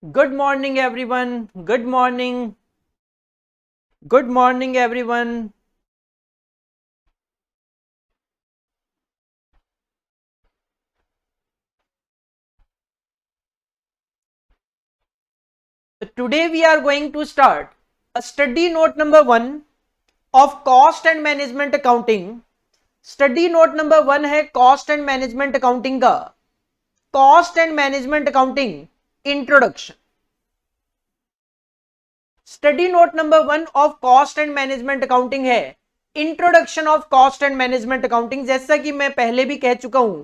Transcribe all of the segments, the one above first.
Good morning, everyone. Good morning. Good morning, everyone. So today we are going to start a study note number 1 of cost and management accounting. Study note number 1 है cost and management accounting का cost and management accounting introduction. Study note number 1 of cost and management accounting है introduction of cost and management accounting. जैसा कि मैं पहले भी कह चुका हूं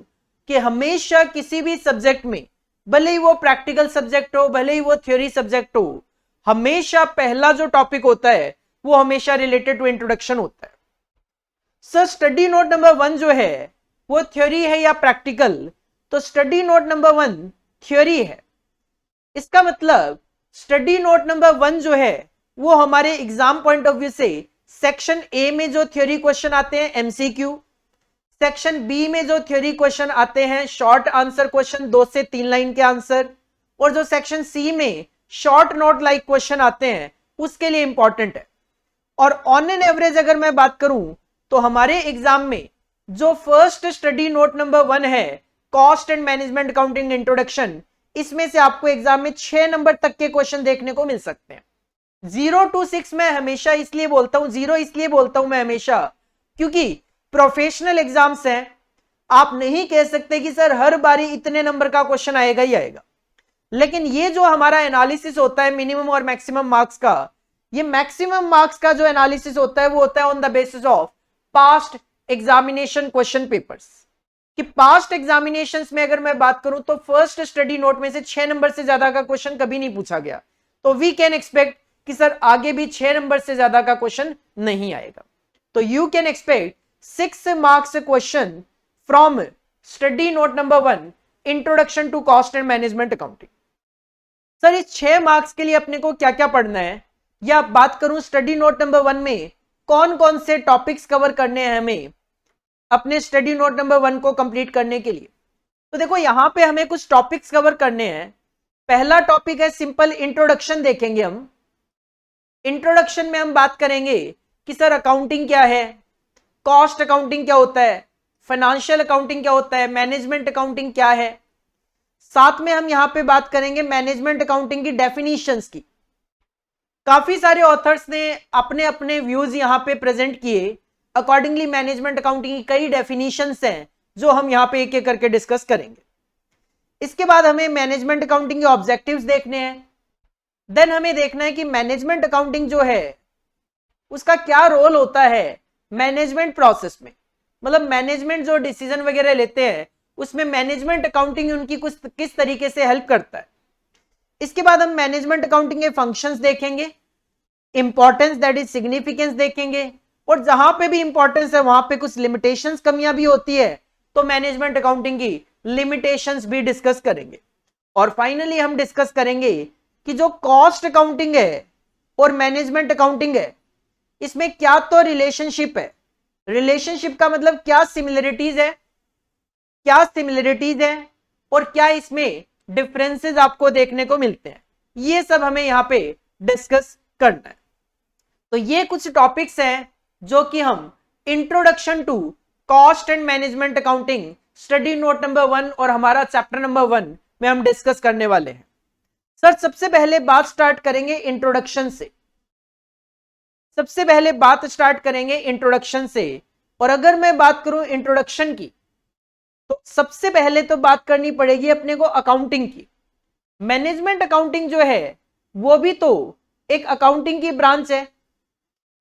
कि हमेशा किसी भी सब्जेक्ट में, भले ही वो प्रैक्टिकल सब्जेक्ट हो, भले ही वो थ्योरी सब्जेक्ट हो, हमेशा पहला जो टॉपिक होता है वो हमेशा रिलेटेड टू इंट्रोडक्शन होता है. सर स्टडी नोट नंबर 1 जो है वो थ्योरी है या प्रैक्टिकल? तो स्टडी नोट नंबर 1 थ्योरी है. इसका मतलब स्टडी नोट नंबर 1 जो है वो हमारे एग्जाम पॉइंट ऑफ व्यू से सेक्शन ए में जो थ्योरी क्वेश्चन आते हैं एमसीक्यू, सेक्शन बी में जो थ्योरी क्वेश्चन आते हैं शॉर्ट आंसर क्वेश्चन 2 से 3 लाइन के आंसर, और जो सेक्शन सी में शॉर्ट नोट लाइक क्वेश्चन आते हैं उसके लिए इंपॉर्टेंट है. और ऑन एन एवरेज अगर मैं बात करूं तो हमारे एग्जाम में जो फर्स्ट स्टडी नोट नंबर 1 है cost and management accounting introduction, इसमें से आपको एग्जाम में 6 नंबर तक के क्वेश्चन देखने को मिल सकते हैं. 0 to 6 मैं हमेशा इसलिए बोलता हूं, 0 इसलिए बोलता हूं मैं हमेशा क्योंकि प्रोफेशनल एग्जाम्स हैं. आप नहीं कह सकते कि सर हर बारी इतने नंबर का क्वेश्चन आएगा ही आएगा. लेकिन ये जो हमारा एनालिसिस होता है मिनिमम और मैक्सिमम मार्क्स का, ये मैक्सिमम मार्क्स का जो एनालिसिस होता है वो होता है on the basis of past examination question papers. कि पास्ट एग्जामिनेशंस में अगर मैं बात करूं तो फर्स्ट स्टडी नोट में से 6 नंबर से ज्यादा का क्वेश्चन कभी नहीं पूछा गया. तो वी कैन एक्सपेक्ट कि सर आगे भी 6 नंबर से ज्यादा का क्वेश्चन नहीं आएगा. तो you can expect 6 marks question from study note number 1 introduction to cost and management accounting. Sir इस 6 मार्क्स के लिए अपने को क्या क्या पढ़ना है, या बात करूं स्टडी नोट नंबर 1 में कौन कौन से टॉपिक्स कवर करने हैं हमें अपने स्टडी नोट नंबर 1 को कंप्लीट करने के लिए. तो देखो यहां पे हमें कुछ टॉपिक्स कवर करने हैं. पहला टॉपिक है सिंपल इंट्रोडक्शन देखेंगे हम. इंट्रोडक्शन में हम बात करेंगे कि सर अकाउंटिंग क्या है, कॉस्ट अकाउंटिंग क्या होता है, फाइनेंशियल अकाउंटिंग क्या होता है, मैनेजमेंट अकाउंटिंग क्या है. साथ में हम यहां पे बात करेंगे मैनेजमेंट अकाउंटिंग की डेफिनेशंस की. काफी सारे ऑथर्स ने अपने अपने व्यूज यहां पे प्रेजेंट किए. अकॉर्डिंगली मैनेजमेंट अकाउंटिंग की कई डेफिनेशंस हैं जो हम यहां पे एक एक करके डिस्कस करेंगे. इसके बाद हमें मैनेजमेंट अकाउंटिंग के ऑब्जेक्टिव्स देखने हैं. देन हमें देखना है कि मैनेजमेंट अकाउंटिंग जो है उसका क्या रोल होता है मैनेजमेंट प्रोसेस में. मतलब मैनेजमेंट जो डिसीजन वगैरह लेते हैं उसमें मैनेजमेंट अकाउंटिंग उनकी कुछ किस तरीके से हेल्प करता है. इसके बाद हम मैनेजमेंट अकाउंटिंग के फंक्शंस देखेंगे, इंपॉर्टेंस दैट इज सिग्निफिकेंस देखेंगे, और जहां पे भी इंपॉर्टेंस है वहां पे कुछ लिमिटेशंस कमियां भी होती है तो मैनेजमेंट अकाउंटिंग की लिमिटेशंस भी डिस्कस करेंगे. और फाइनली हम डिस्कस करेंगे कि जो कॉस्ट अकाउंटिंग है और मैनेजमेंट अकाउंटिंग है इसमें क्या तो रिलेशनशिप है. रिलेशनशिप का मतलब क्या सिमिलरिटीज है, क्या सिमिलरिटीज है और क्या इसमें डिफरेंसेस आपको देखने को मिलते हैं. ये सब हमें यहां पे डिस्कस करना है. तो ये कुछ टॉपिक्स हैं जो कि हम introduction to cost and management accounting study note number 1 और हमारा चैप्टर नंबर 1 में हम डिस्कस करने वाले हैं. सर सबसे पहले बात स्टार्ट करेंगे इंट्रोडक्शन से. सबसे पहले बात स्टार्ट करेंगे इंट्रोडक्शन से. और अगर मैं बात करूं इंट्रोडक्शन की तो सबसे पहले तो बात करनी पड़ेगी अपने को अकाउंटिंग की. मैनेजमेंट अकाउंटिंग जो है वो भी तो एक अकाउंटिंग की ब्रांच है.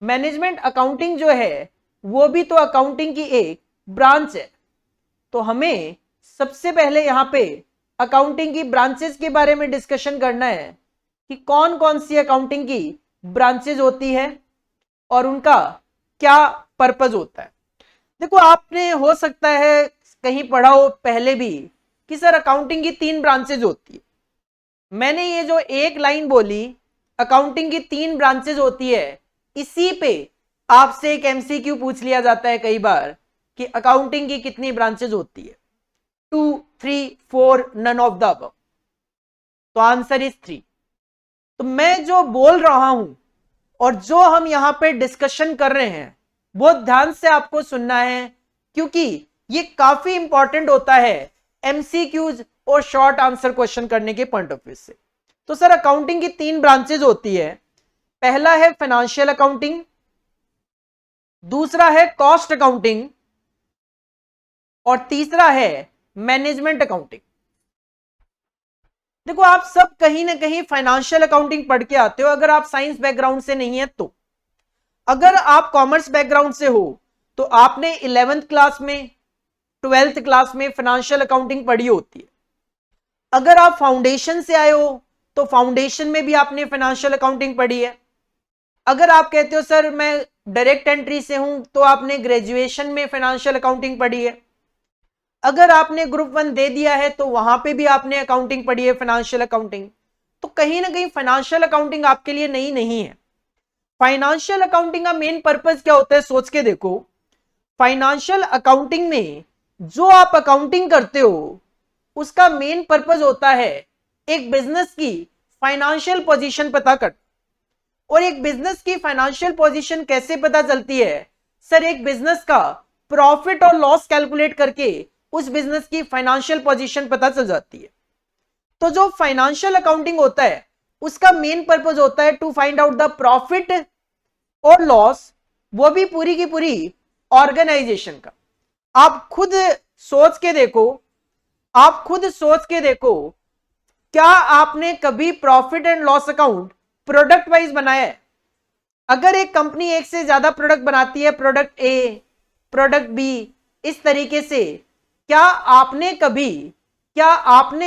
मैनेजमेंट अकाउंटिंग जो है वो भी तो अकाउंटिंग की एक ब्रांच है. तो हमें सबसे पहले यहां पे अकाउंटिंग की ब्रांचेस के बारे में डिस्कशन करना है कि कौन कौन सी अकाउंटिंग की ब्रांचेस होती है और उनका क्या पर्पज होता है. देखो आपने हो सकता है कहीं पढ़ा हो पहले भी कि सर अकाउंटिंग की 3 ब्रांचेज होती है. मैंने ये जो एक लाइन बोली अकाउंटिंग की 3 ब्रांचेज होती है, इसी पे आपसे एक एमसीक्यू पूछ लिया जाता है कई बार कि अकाउंटिंग की कितनी ब्रांचेज होती है. 2, 3, 4, नन ऑफ द अबव. तो आंसर इज 3। तो मैं जो बोल रहा हूं और जो हम यहां पे डिस्कशन कर रहे हैं वो ध्यान से आपको सुनना है, क्योंकि ये काफी इंपॉर्टेंट होता है एमसीक्यूज और शॉर्ट आंसर क्वेश्चन करने के पॉइंट ऑफ व्यू से। तो सर अकाउंटिंग की 3 ब्रांचेज होती है। पहला है फाइनेंशियल अकाउंटिंग, दूसरा है कॉस्ट अकाउंटिंग और तीसरा है मैनेजमेंट अकाउंटिंग। देखो आप सब कहीं ना कहीं फाइनेंशियल अकाउंटिंग पढ़ के आते हो, अगर आप साइंस बैकग्राउंड से नहीं है तो। अगर आप कॉमर्स बैकग्राउंड से हो तो आपने 11th क्लास में 12th क्लास में फाइनेंशियल अकाउंटिंग पढ़ी होती है। अगर आप फाउंडेशन से आए हो तो फाउंडेशन में भी आपने फाइनेंशियल अकाउंटिंग पढ़ी है। अगर आप कहते हो सर मैं डायरेक्ट एंट्री से हूं तो आपने ग्रेजुएशन में फाइनेंशियल अकाउंटिंग पढ़ी है। अगर आपने ग्रुप 1 दे दिया है तो वहां पे भी आपने अकाउंटिंग पढ़ी है, फाइनेंशियल अकाउंटिंग। तो कहीं ना कहीं फाइनेंशियल अकाउंटिंग आपके लिए नई नहीं है। फाइनेंशियल अकाउंटिंग का मेन पर्पस क्या होता है, सोच के देखो। फाइनेंशियल अकाउंटिंग में जो आप अकाउंटिंग करते हो उसका मेन पर्पस होता है एक बिजनेस की फाइनेंशियल पोजीशन पता कर। और एक बिजनेस की फाइनेंशियल पोजीशन कैसे पता चलती है सर, एक बिजनेस का प्रॉफिट और लॉस कैलकुलेट करके उस बिजनेस की फाइनेंशियल पोजीशन पता चल जाती है। तो जो फाइनेंशियल अकाउंटिंग होता है उसका मेन पर्पस होता है to find out the profit और लॉस, वो भी पूरी की पूरी ऑर्गेनाइजेशन का। आप खुद सोच के देखो, आप खुद सोच के देखो, क्या आपने कभी profit and loss account product wise बनाया है? अगर एक कंपनी एक से ज्यादा प्रोडक्ट बनाती है, प्रोडक्ट ए, प्रोडक्ट बी, इस तरीके से, क्या आपने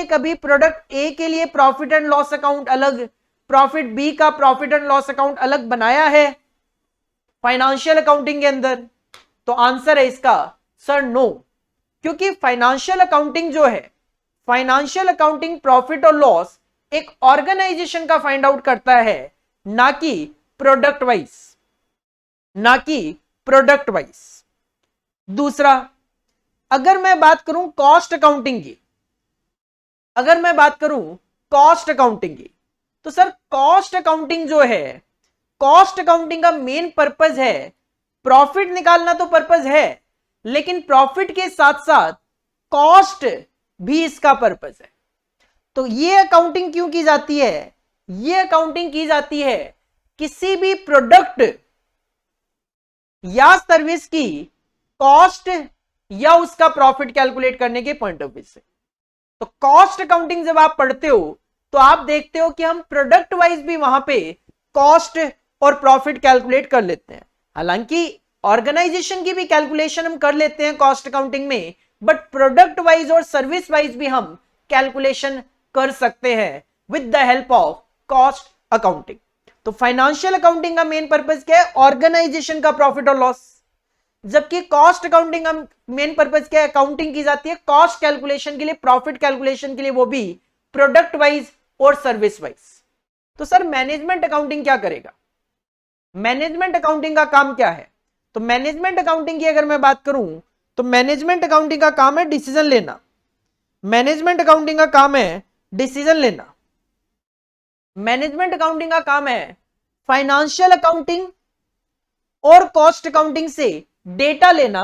कभी प्रोडक्ट ए के लिए प्रॉफिट एंड लॉस अकाउंट अलग, प्रॉफिट बी का प्रॉफिट एंड लॉस अकाउंट अलग बनाया है फाइनेंशियल अकाउंटिंग के अंदर? तो आंसर है इसका सर नो। क्योंकि फाइनेंशियल अकाउंटिंग जो है, फाइनेंशियल अकाउंटिंग प्रॉफिट और लॉस एक ऑर्गेनाइजेशन का फाइंड आउट करता है, ना कि प्रोडक्ट वाइज, ना कि प्रोडक्ट वाइज। दूसरा, अगर मैं बात करूं कॉस्ट अकाउंटिंग की, अगर मैं बात करूं कॉस्ट अकाउंटिंग की, तो सर कॉस्ट अकाउंटिंग जो है, कॉस्ट अकाउंटिंग का मेन पर्पस है प्रॉफिट निकालना, तो पर्पस है, लेकिन प्रॉफिट के साथ साथ कॉस्ट भी इसका पर्पस है। तो ये अकाउंटिंग क्यों की जाती है? ये अकाउंटिंग की जाती है किसी भी प्रोडक्ट या सर्विस की कॉस्ट या उसका प्रॉफिट कैलकुलेट करने के पॉइंट ऑफ व्यू से। तो कॉस्ट अकाउंटिंग जब आप पढ़ते हो तो आप देखते हो कि हम प्रोडक्ट वाइज भी वहां पे कॉस्ट और प्रॉफिट कैलकुलेट कर लेते हैं। हालांकि ऑर्गेनाइजेशन की भी कैलकुलेशन हम कर लेते हैं कॉस्ट अकाउंटिंग में, बट प्रोडक्ट वाइज और सर्विस वाइज भी हम कैलकुलेशन कर सकते हैं with the help of cost accounting. तो फाइनेंशियल अकाउंटिंग का मेन पर्पस क्या है? ऑर्गेनाइजेशन का प्रॉफिट और लॉस। जबकि कॉस्ट अकाउंटिंग का मेन पर्पस क्या है? अकाउंटिंग की जाती है कॉस्ट कैलकुलेशन के लिए, प्रॉफिट कैलकुलेशन के लिए, वो भी प्रोडक्ट वाइज और सर्विस वाइज। तो सर मैनेजमेंट अकाउंटिंग क्या करेगा? मैनेजमेंट अकाउंटिंग का काम क्या है? तो मैनेजमेंट अकाउंटिंग की अगर मैं बात करूं तो मैनेजमेंट अकाउंटिंग का काम है डिसीजन लेना। मैनेजमेंट अकाउंटिंग का काम है डिसीजन लेना। मैनेजमेंट अकाउंटिंग का काम है फाइनेंशियल अकाउंटिंग और कॉस्ट अकाउंटिंग से डेटा लेना।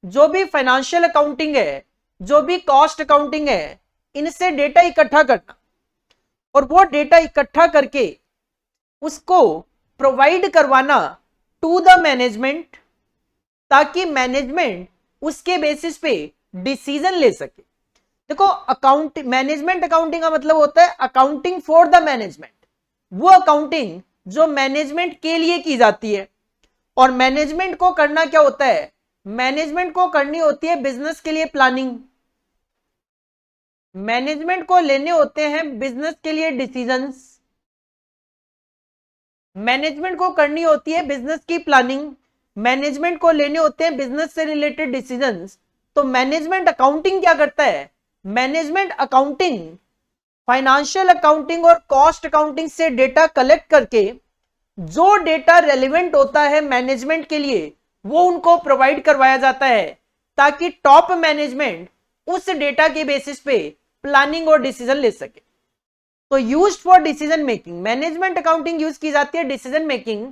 जो भी फाइनेंशियल अकाउंटिंग है, जो भी कॉस्ट अकाउंटिंग है, इनसे डेटा इकट्ठा करना और वो डेटा इकट्ठा करके उसको प्रोवाइड करवाना टू द मैनेजमेंट, ताकि मैनेजमेंट उसके बेसिस पे डिसीजन ले सके। देखो मैनेजमेंट अकाउंटिंग का मतलब होता है अकाउंटिंग फॉर द मैनेजमेंट, वो अकाउंटिंग जो मैनेजमेंट के लिए की जाती है। और मैनेजमेंट को करना क्या होता है? मैनेजमेंट को करनी होती है बिजनेस के लिए प्लानिंग, मैनेजमेंट को लेने होते हैं बिजनेस के लिए डिसीजंस, मैनेजमेंट को करनी होती है बिजनेस की प्लानिंग, मैनेजमेंट को लेने होते हैं बिजनेस से रिलेटेड डिसीजंस। तो मैनेजमेंट अकाउंटिंग क्या करता है? मैनेजमेंट अकाउंटिंग फाइनेंशियल अकाउंटिंग और कॉस्ट अकाउंटिंग से डेटा कलेक्ट करके जो डेटा रेलेवेंट होता है मैनेजमेंट के लिए वो उनको प्रोवाइड करवाया जाता है, ताकि टॉप मैनेजमेंट उस डेटा के बेसिस पे प्लानिंग और डिसीजन ले सके। तो used for decision making, management accounting use की जाती है decision making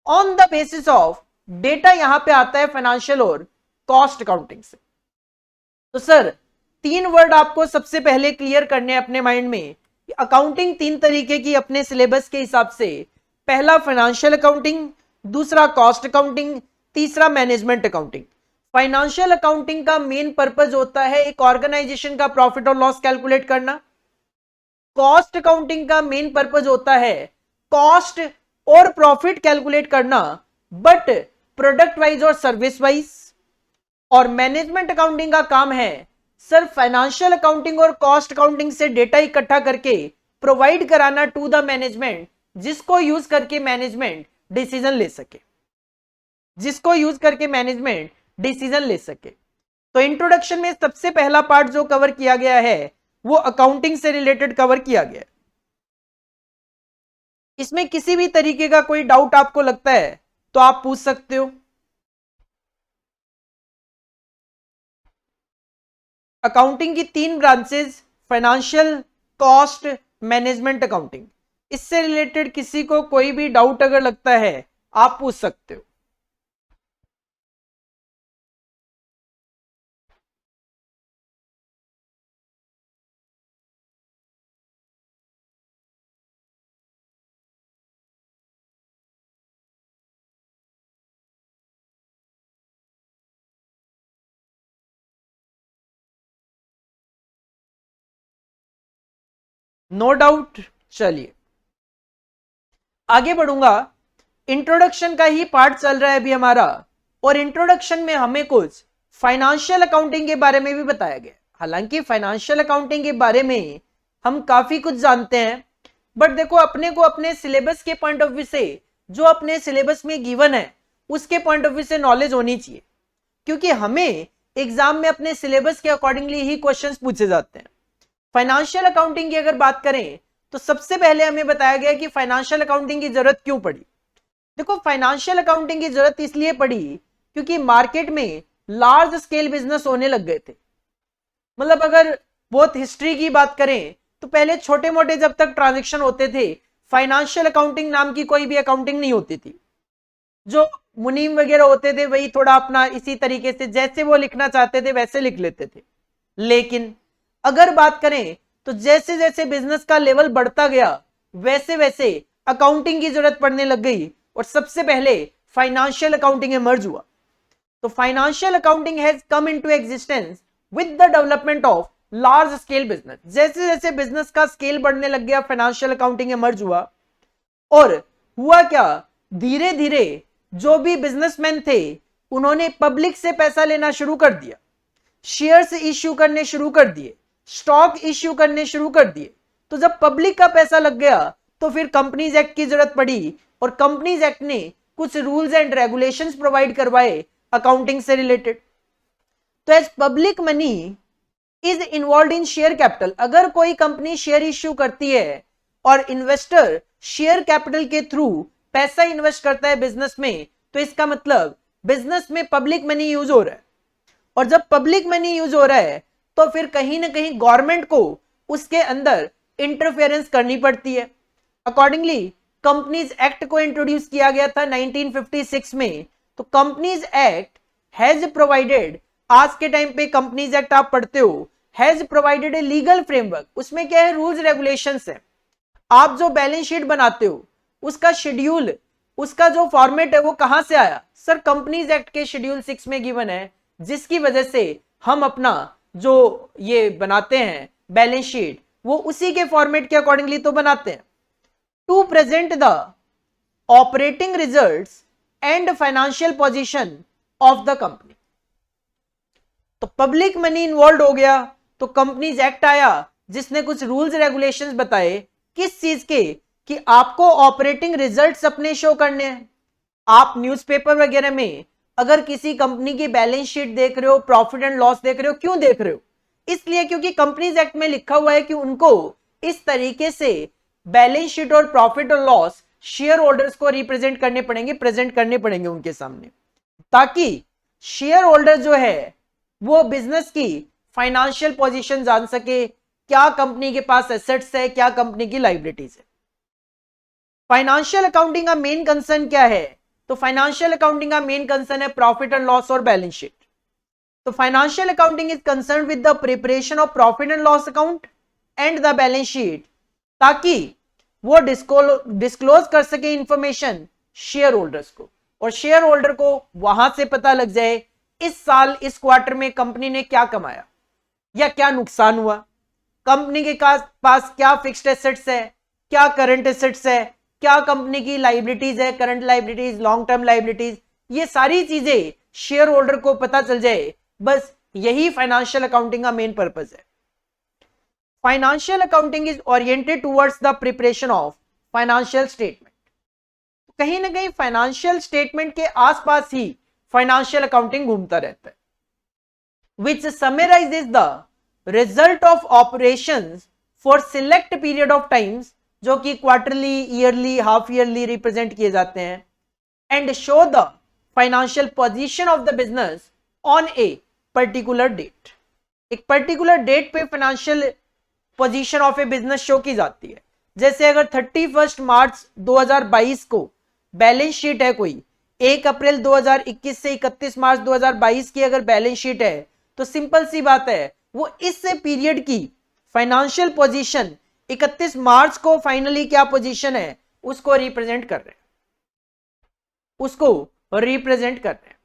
on the basis of data, यहां पे आता है फाइनेंशियल और कॉस्ट अकाउंटिंग से। तो सर 3 वर्ड आपको सबसे पहले क्लियर करने हैं अपने माइंड में। अकाउंटिंग 3 तरीके की अपने सिलेबस के हिसाब से, पहला फाइनेंशियल अकाउंटिंग, दूसरा कॉस्ट अकाउंटिंग, तीसरा मैनेजमेंट अकाउंटिंग। फाइनेंशियल अकाउंटिंग का मेन पर्पज होता है एक ऑर्गेनाइजेशन का प्रॉफिट और लॉस कैलकुलेट करना। कॉस्ट अकाउंटिंग का मेन पर्पज होता है कॉस्ट और प्रॉफिट कैलकुलेट करना, बट प्रोडक्ट वाइज और सर्विस वाइज। और मैनेजमेंट अकाउंटिंग का काम है सर फाइनेंशियल अकाउंटिंग और कॉस्ट अकाउंटिंग से डेटा इकट्ठा करके प्रोवाइड कराना टू द मैनेजमेंट, जिसको यूज करके मैनेजमेंट डिसीजन ले सके, जिसको यूज करके मैनेजमेंट डिसीजन ले सके। तो इंट्रोडक्शन में सबसे पहला पार्ट जो कवर किया गया है वो अकाउंटिंग से रिलेटेड कवर किया गया है। इसमें किसी भी तरीके का कोई डाउट आपको लगता है तो आप पूछ सकते हो। अकाउंटिंग की 3 branches, financial, cost, management accounting, इससे रिलेटेड किसी को कोई भी डाउट अगर लगता है आप पूछ सकते हो। No doubt. चलिए आगे बढ़ूंगा। इंट्रोडक्शन का ही पार्ट चल रहा है अभी हमारा, और इंट्रोडक्शन में हमें कुछ फाइनेंशियल अकाउंटिंग के बारे में भी बताया गया। हालांकि फाइनेंशियल अकाउंटिंग के बारे में हम काफी कुछ जानते हैं, बट देखो अपने को अपने सिलेबस के पॉइंट ऑफ व्यू से, जो अपने सिलेबस में गिवन है उसके पॉइंट ऑफ व्यू से नॉलेज होनी चाहिए, क्योंकि हमें एग्जाम में अपने सिलेबस के अकॉर्डिंगली ही क्वेश्चंस पूछे जाते हैं। फाइनेंशियल अकाउंटिंग की अगर बात करें तो सबसे पहले हमें बताया गया कि फाइनेंशियल अकाउंटिंग की जरूरत क्यों पड़ी। देखो फाइनेंशियल अकाउंटिंग की जरूरत इसलिए पड़ी क्योंकि मार्केट में लार्ज स्केल बिजनेस होने लग गए थे। मतलब अगर बहुत हिस्ट्री की बात करें तो पहले छोटे मोटे जब तक ट्रांजेक्शन होते थे, फाइनेंशियल अकाउंटिंग नाम की कोई भी अकाउंटिंग नहीं होती थी। जो मुनीम वगैरह होते थे वही थोड़ा अपना इसी तरीके से जैसे वो लिखना चाहते थे वैसे लिख लेते थे। लेकिन अगर बात करें तो जैसे जैसे बिजनेस का लेवल बढ़ता गया वैसे वैसे अकाउंटिंग की जरूरत पड़ने लग गई, और सबसे पहले फाइनेंशियल अकाउंटिंग इमर्ज हुआ। तो financial accounting has come into existence with the development of large scale business. जैसे जैसे बिजनेस का स्केल बढ़ने लग गया फाइनेंशियल अकाउंटिंग इमर्ज हुआ। और हुआ क्या, धीरे धीरे जो भी बिजनेसमैन थे उन्होंने पब्लिक से पैसा लेना शुरू कर दिया, शेयर्स इश्यू करने शुरू कर दिए, स्टॉक इश्यू करने शुरू कर दिए। तो जब पब्लिक का पैसा लग गया तो फिर कंपनीज एक्ट की जरूरत पड़ी, और कंपनीज एक्ट ने कुछ रूल्स एंड रेगुलेशंस प्रोवाइड करवाए अकाउंटिंग से रिलेटेड। तो as public money is involve in share capital, अगर कोई कंपनी शेयर इश्यू करती है और इन्वेस्टर शेयर कैपिटल के थ्रू पैसा इन्वेस्ट करता है बिजनेस में, तो इसका मतलब बिजनेस में पब्लिक मनी यूज हो रहा है। और जब पब्लिक मनी यूज हो रहा है तो फिर कहीं ना कहीं गवर्नमेंट को उसके अंदर इंटरफेरेंस करनी पड़ती है। अकॉर्डिंगली कंपनीज एक्ट को इंट्रोड्यूस किया गया था 1956 में। तो कंपनीज एक्ट हैज प्रोवाइडेड, आज के टाइम पे कंपनीज एक्ट आप पढ़ते हो, has provided a legal framework. उसमें क्या है, रूल्स रेगुलेशंस है। आप जो बैलेंस शीट बनाते हो उसका शेड्यूल, उसका जो फॉर्मेट है वो कहां से आया, सर कंपनीज एक्ट के शेड्यूल 6 में गिवन है, जिसकी वजह से हम अपना जो ये बनाते हैं बैलेंस शीट वो उसी के फॉर्मेट के अकॉर्डिंगली तो बनाते हैं। To present the operating results and financial position of the company. तो पब्लिक मनी इन्वॉल्व हो गया तो कंपनीज एक्ट आया जिसने कुछ रूल्स रेगुलेशंस बताए, किस चीज के, कि आपको ऑपरेटिंग रिजल्ट्स अपने शो करने हैं। आप न्यूज़पेपर वगैरह में अगर किसी कंपनी की बैलेंस शीट देख रहे हो, प्रॉफिट एंड लॉस देख रहे हो, क्यों देख रहे हो, इसलिए क्योंकि कंपनीज एक्ट में लिखा हुआ है कि उनको इस तरीके से बैलेंस शीट और प्रॉफिट और लॉस शेयर होल्डर्स को रिप्रेजेंट करने पड़ेंगे, प्रेजेंट करने पड़ेंगे उनके सामने, ताकि शेयर होल्डर जो है वो बिजनेस की फाइनेंशियल पोजीशन जान सके क्या कंपनी के पास एसेट्स है, क्या कंपनी की लाइबिलिटीज है। फाइनेंशियल अकाउंटिंग का मेन कंसर्न क्या है, तो फाइनेंशियल अकाउंटिंग का मेन कंसर्न है प्रॉफिट एंड लॉस और बैलेंस शीट। तो financial accounting is concern with the preparation of profit and loss account and the balance sheet, ताकि वो डिस्क्लोज कर सके इंफॉर्मेशन शेयर होल्डर्स को, और शेयर होल्डर को वहां से पता लग जाए इस साल इस क्वार्टर में कंपनी ने क्या कमाया या क्या नुकसान हुआ, कंपनी के पास क्या फिक्स्ड एसेट्स है, क्या करंट एसेट्स है, क्या कंपनी की लाइबिलिटीज है, current liabilities, long term liabilities, ये सारी चीजें शेयर होल्डर को पता चल जाए। बस यही फाइनेंशियल अकाउंटिंग का मेन पर्पस है। Financial accounting is oriented towards the preparation of financial statement. कहीं ना कहीं फाइनेंशियल स्टेटमेंट के आसपास ही फाइनेंशियल अकाउंटिंग घूमता रहता है, which summarises the result of operations for select period of times, जो कि quarterly, yearly, half yearly represent किए जाते हैं, and show the financial position of the business on a particular date. एक पर्टिकुलर डेट पे financial position of a business show की जाती है। जैसे अगर 31 मार्च 2022 को बैलेंस शीट है कोई, 1 अप्रैल 2021 से 31 मार्च 2022 की अगर बैलेंस शीट है, तो सिंपल सी बात है वो इस पीरियड की फाइनेंशियल पोजीशन 31 मार्च को फाइनली क्या पोजीशन है उसको रिप्रेजेंट कर रहे हैं,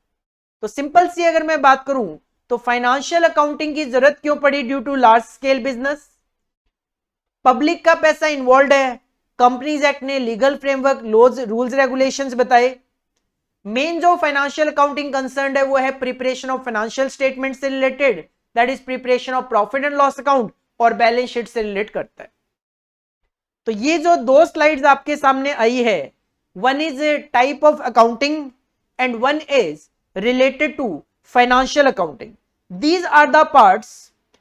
तो सिंपल सी अगर मैं बात करूं तो फाइनेंशियल अकाउंटिंग की जरूरत क्यों पड़ी, due to large scale business, public का पैसा इन्वॉल्व है, कंपनीज एक्ट ने legal framework, laws, rules, regulations बताए। मेन जो फाइनेंशियल अकाउंटिंग कंसर्न है वो है प्रिपरेशन ऑफ फाइनेंशियल स्टेटमेंट से related, that is preparation of profit and loss account, और बैलेंस शीट से रिलेट करता है। तो ये जो दो स्लाइड्स आपके सामने आई है, one is type of accounting and one is related to financial accounting. These are the parts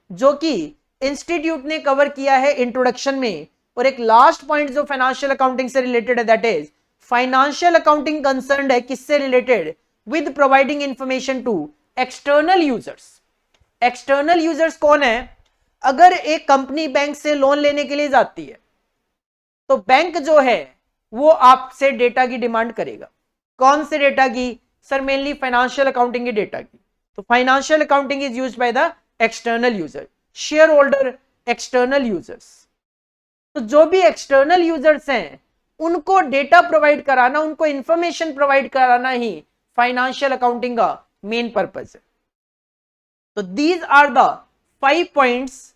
जो कि इंस्टीट्यूट ने कवर किया है इंट्रोडक्शन में, और एक लास्ट पॉइंट जो फाइनेंशियल अकाउंटिंग से रिलेटेड है, that is financial accounting concerned है किससे related, with providing information to external users. External users कौन है, अगर एक कंपनी बैंक से लोन लेने के लिए जाती है तो बैंक जो है वो आपसे डेटा की डिमांड करेगा। कौन से डेटा की, सर मेनली फाइनेंशियल अकाउंटिंग के डेटा की। तो financial accounting is used by the external user, share holder, external users. तो जो भी एक्सटर्नल यूजर्स हैं उनको डेटा प्रोवाइड कराना, उनको इंफॉर्मेशन प्रोवाइड कराना ही फाइनेंशियल अकाउंटिंग का मेन पर्पस है। तो these are the 5 points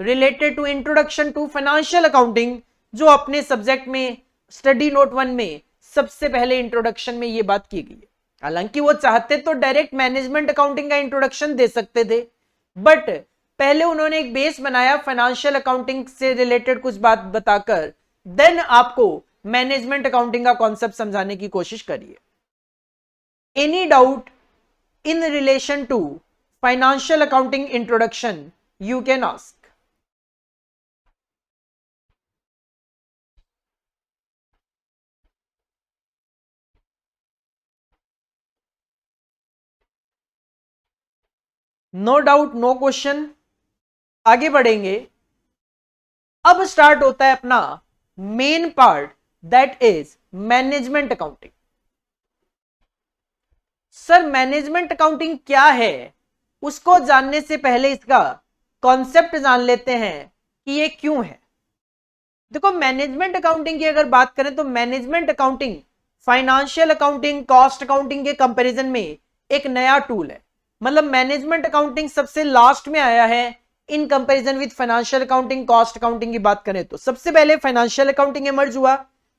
related to introduction to financial accounting, जो अपने सब्जेक्ट में स्टडी नोट 1 में सबसे पहले इंट्रोडक्शन में ये बात की गई है। हालांकि वो चाहते तो डायरेक्ट मैनेजमेंट अकाउंटिंग का इंट्रोडक्शन दे सकते थे, बट पहले उन्होंने एक बेस बनाया फाइनेंशियल अकाउंटिंग से रिलेटेड कुछ बात बताकर, देन आपको मैनेजमेंट अकाउंटिंग का कॉन्सेप्ट समझाने की कोशिश करिए। Any doubt in relation to financial accounting introduction you can ask. No doubt, no question. आगे बढ़ेंगे। अब स्टार्ट होता है अपना main part, that is management accounting. Sir management accounting क्या है, उसको जानने से पहले इसका कॉन्सेप्ट जान लेते हैं कि ये क्यों है। देखो मैनेजमेंट अकाउंटिंग की अगर बात करें तो management accounting financial accounting, cost accounting के कंपैरिजन में एक नया टूल है। मतलब मैनेजमेंट अकाउंटिंग सबसे लास्ट में आया है in comparison with financial accounting, cost accounting की बात करें तो सबसे पहले फाइनेंशियल अकाउंटिंग इमर्ज हुआ,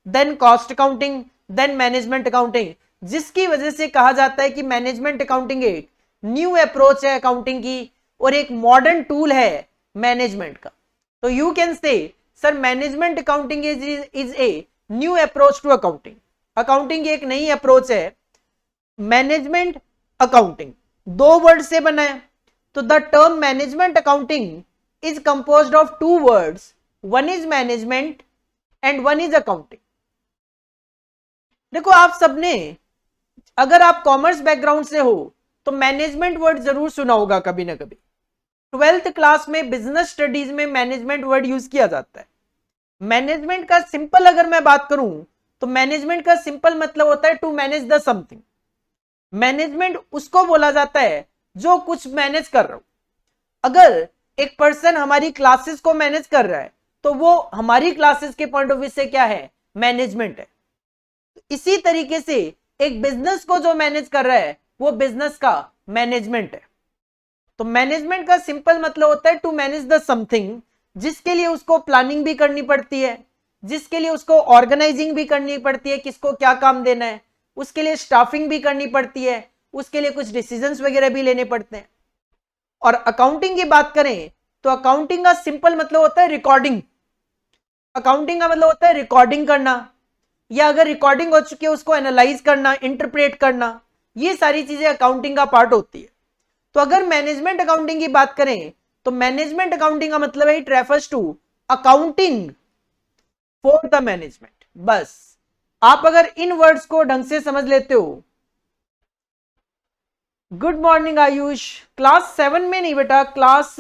then cost accounting, then management accounting, जिसकी वजह से कहा जाता है कि मैनेजमेंट अकाउंटिंग एक न्यू अप्रोच है अकाउंटिंग की और एक मॉडर्न टूल है मैनेजमेंट का। तो you can say sir management accounting is a new approach to accounting. Accounting की एक नई अप्रोच है। मैनेजमेंट अकाउंटिंग दो वर्ड से बना है, तो the term management accounting is composed of 2 words, one is management and one is accounting. देखो आप सबने, अगर आप कॉमर्स बैकग्राउंड से हो तो मैनेजमेंट वर्ड जरूर सुना होगा कभी ना कभी। ट्वेल्थ क्लास में बिजनेस स्टडीज में मैनेजमेंट वर्ड यूज किया जाता है। मैनेजमेंट का सिंपल अगर मैं बात करूं तो मैनेजमेंट का सिंपल मतलब होता है to manage the something. Management उसको बोला जाता है जो कुछ मैनेज कर रहा हूं। अगर एक पर्सन हमारी क्लासेस को मैनेज कर रहा है तो वो हमारी क्लासेस के पॉइंट ऑफ व्यू से क्या है, मैनेजमेंट है। इसी तरीके से एक बिजनेस को जो मैनेज कर रहा है वो बिजनेस का मैनेजमेंट है। तो मैनेजमेंट का सिंपल मतलब होता है टू मैनेज द समथिंग, जिसके लिए उसको प्लानिंग भी करनी पड़ती है, जिसके लिए उसको ऑर्गेनाइजिंग भी करनी पड़ती है, किसको क्या काम देना है, उसके लिए स्टाफिंग भी करनी पड़ती है, उसके लिए कुछ डिसीजंस वगैरह भी लेने पड़ते हैं। और अकाउंटिंग की बात करें तो अकाउंटिंग का सिंपल मतलब होता है रिकॉर्डिंग। अकाउंटिंग का मतलब होता है रिकॉर्डिंग करना, या अगर रिकॉर्डिंग हो चुकी है उसको एनालाइज करना, इंटरप्रेट करना, ये सारी चीजें अकाउंटिंग का पार्ट होती है। तो अगर मैनेजमेंट अकाउंटिंग की बात करें तो मैनेजमेंट अकाउंटिंग का मतलब है it refers to accounting for the management. बस आप अगर इन वर्ड्स को ढंग से समझ लेते हो। गुड मॉर्निंग आयुष, क्लास 7 में नहीं बेटा, क्लास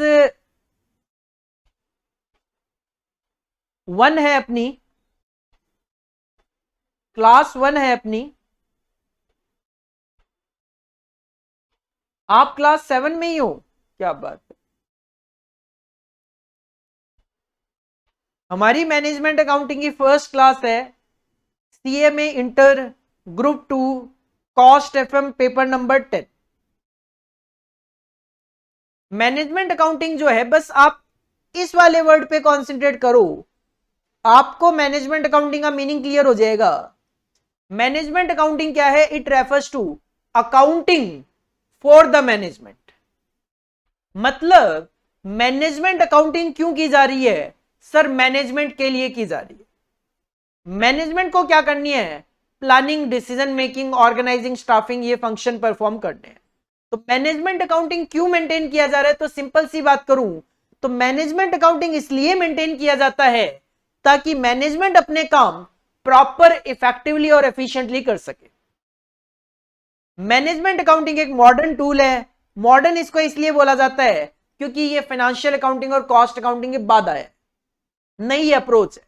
1 है अपनी, क्लास 1 है अपनी। आप क्लास 7 में ही हो, क्या बात है। हमारी मैनेजमेंट अकाउंटिंग की फर्स्ट क्लास है, CMA inter group 2 cost FM paper number 10। Management accounting जो है, बस आप इस वाले वर्ड पे कंसंट्रेट करो, आपको मैनेजमेंट अकाउंटिंग का मीनिंग क्लियर हो जाएगा। मैनेजमेंट अकाउंटिंग क्या है, it refers to accounting for the management. मतलब मैनेजमेंट अकाउंटिंग क्यों की जा रही है सर, मैनेजमेंट के लिए की जा रही है। मैनेजमेंट को क्या करनी है, planning, decision making, organising, staffing, ये फंक्शन परफॉर्म करने हैं। तो मैनेजमेंट अकाउंटिंग क्यों मेंटेन किया जा रहा है, तो सिंपल सी बात करूं तो मैनेजमेंट अकाउंटिंग इसलिए मेंटेन किया जाता है ताकि मैनेजमेंट अपने काम प्रॉपर, इफेक्टिवली और एफिशिएंटली कर सके। मैनेजमेंट अकाउंटिंग एक मॉडर्न टूल है। मॉडर्न इसको इसलिए बोला जाता है क्योंकि ये फाइनेंशियल अकाउंटिंग और कॉस्ट अकाउंटिंग के बाद आया, नई अप्रोच है।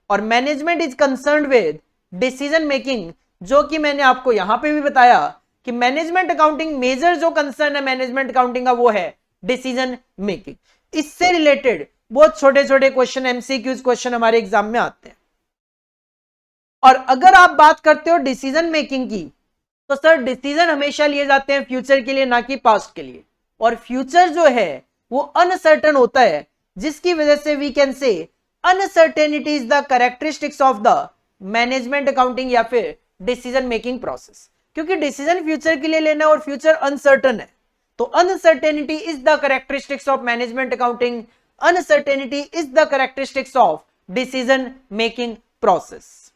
और management is concerned with decision making, जो कि मैंने आपको यहां पे भी बताया कि मैनेजमेंट अकाउंटिंग मेजर जो कंसर्न है मैनेजमेंट अकाउंटिंग का वो है डिसीजन मेकिंग। इससे रिलेटेड बहुत छोटे छोटे क्वेश्चन, एमसीक्यूज क्वेश्चन हमारे एग्जाम में आते हैं। और अगर आप बात करते हो डिसीजन मेकिंग की तो सर डिसीजन हमेशा लिए जाते हैं फ्यूचर के लिए, ना कि पास्ट के लिए। और फ्यूचर जो है वो अनसर्टन होता है, जिसकी वजह से we can say uncertainty is the characteristics of the management accounting या फिर डिसीजन मेकिंग प्रोसेस। क्योंकि डिसीजन फ्यूचर के लिए लेना है और फ्यूचर अनसर्टन है, तो uncertainty is the characteristics of management accounting, uncertainty is the characteristics of decision making process.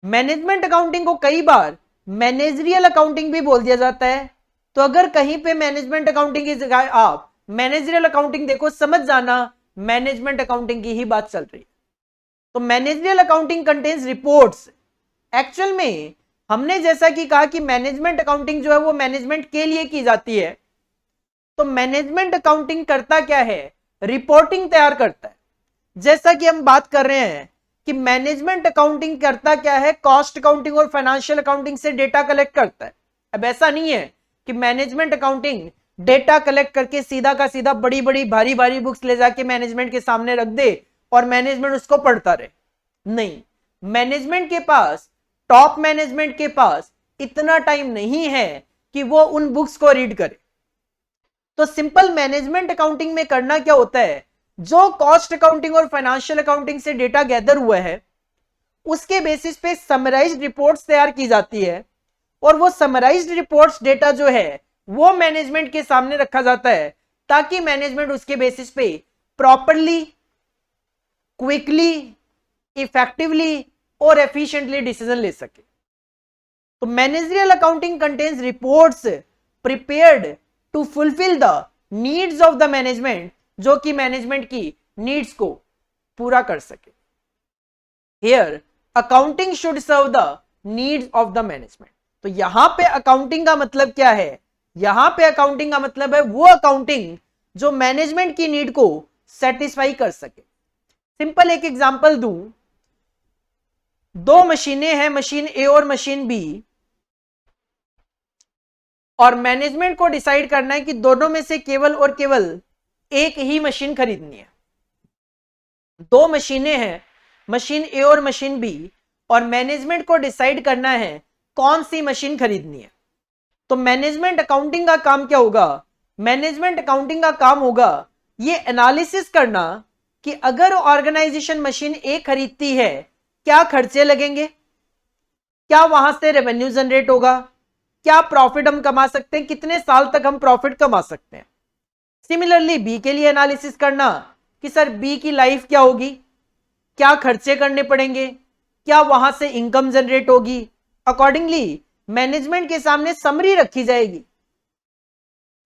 Management accounting को कई बार मैनेजरियल अकाउंटिंग भी बोल दिया जाता है। तो अगर कहीं पे मैनेजमेंट अकाउंटिंग की जगह आप मैनेजरियल अकाउंटिंग देखो, समझ जाना मैनेजमेंट अकाउंटिंग की ही बात चल रही है। तो managerial accounting contains reports. Actual में हमने जैसा कि कहा कि मैनेजमेंट अकाउंटिंग जो है वो मैनेजमेंट के लिए की जाती है। तो मैनेजमेंट अकाउंटिंग करता क्या है, रिपोर्टिंग तैयार करता है। जैसा कि हम बात कर रहे हैं कि मैनेजमेंट अकाउंटिंग करता क्या है, कॉस्ट अकाउंटिंग और फाइनेंशियल अकाउंटिंग से डेटा कलेक्ट करता है। अब ऐसा नहीं है कि मैनेजमेंट अकाउंटिंग डेटा कलेक्ट करके सीधा का सीधा बड़ी बड़ी भारी भारी बुक्स ले जाके मैनेजमेंट के सामने रख दे और मैनेजमेंट उसको पढ़ता रहे। नहीं, मैनेजमेंट के पास, टॉप मैनेजमेंट के पास इतना टाइम नहीं है कि वो उन बुक्स को रीड करे। तो सिंपल मैनेजमेंट अकाउंटिंग में करना क्या होता है, जो कॉस्ट अकाउंटिंग और फाइनेंशियल अकाउंटिंग से डेटा गैदर हुआ है उसके बेसिस पे समराइज्ड रिपोर्ट्स तैयार की जाती है। और वो समराइज्ड रिपोर्ट्स डेटा जो है वो मैनेजमेंट के सामने रखा जाता है ताकि मैनेजमेंट उसके बेसिस पे प्रॉपरली, क्विकली, इफेक्टिवली और एफिशिएंटली डिसीजन ले सके। तो managerial accounting contains reports prepared to fulfil the needs of the management, जो कि मैनेजमेंट की नीड्स को पूरा कर सके। Here accounting should serve the needs of the management. तो यहां पे अकाउंटिंग का मतलब क्या है, यहां पे अकाउंटिंग का मतलब है वो अकाउंटिंग जो मैनेजमेंट की नीड को सेटिस्फाई कर सके। सिंपल एक एग्जांपल दूं, दो मशीनें हैं, मशीन ए और मशीन बी, और मैनेजमेंट को डिसाइड करना है कि दोनों में से केवल और केवल एक ही मशीन खरीदनी है। दो मशीनें हैं, मशीन ए और मशीन बी, और मैनेजमेंट को डिसाइड करना है कौन सी मशीन खरीदनी है। तो मैनेजमेंट अकाउंटिंग का काम क्या होगा? मैनेजमेंट अकाउंटिंग का काम होगा ये एनालिसिस करना कि अगर ऑर्गेनाइजेशन मशीन ए खरीदती है, क्या खर्चे लगेंगे, क्या वहां से रेवेन्यू जनरेट होगा, क्या प्रॉफिट हम कमा सकते हैं, कितने साल तक हम प्रॉफिट कमा सकते हैं। सिमिलरली बी के लिए एनालिसिस करना कि सर बी की लाइफ क्या होगी, क्या खर्चे करने पड़ेंगे, क्या वहां से इनकम जनरेट होगी। अकॉर्डिंगली मैनेजमेंट के सामने समरी रखी जाएगी,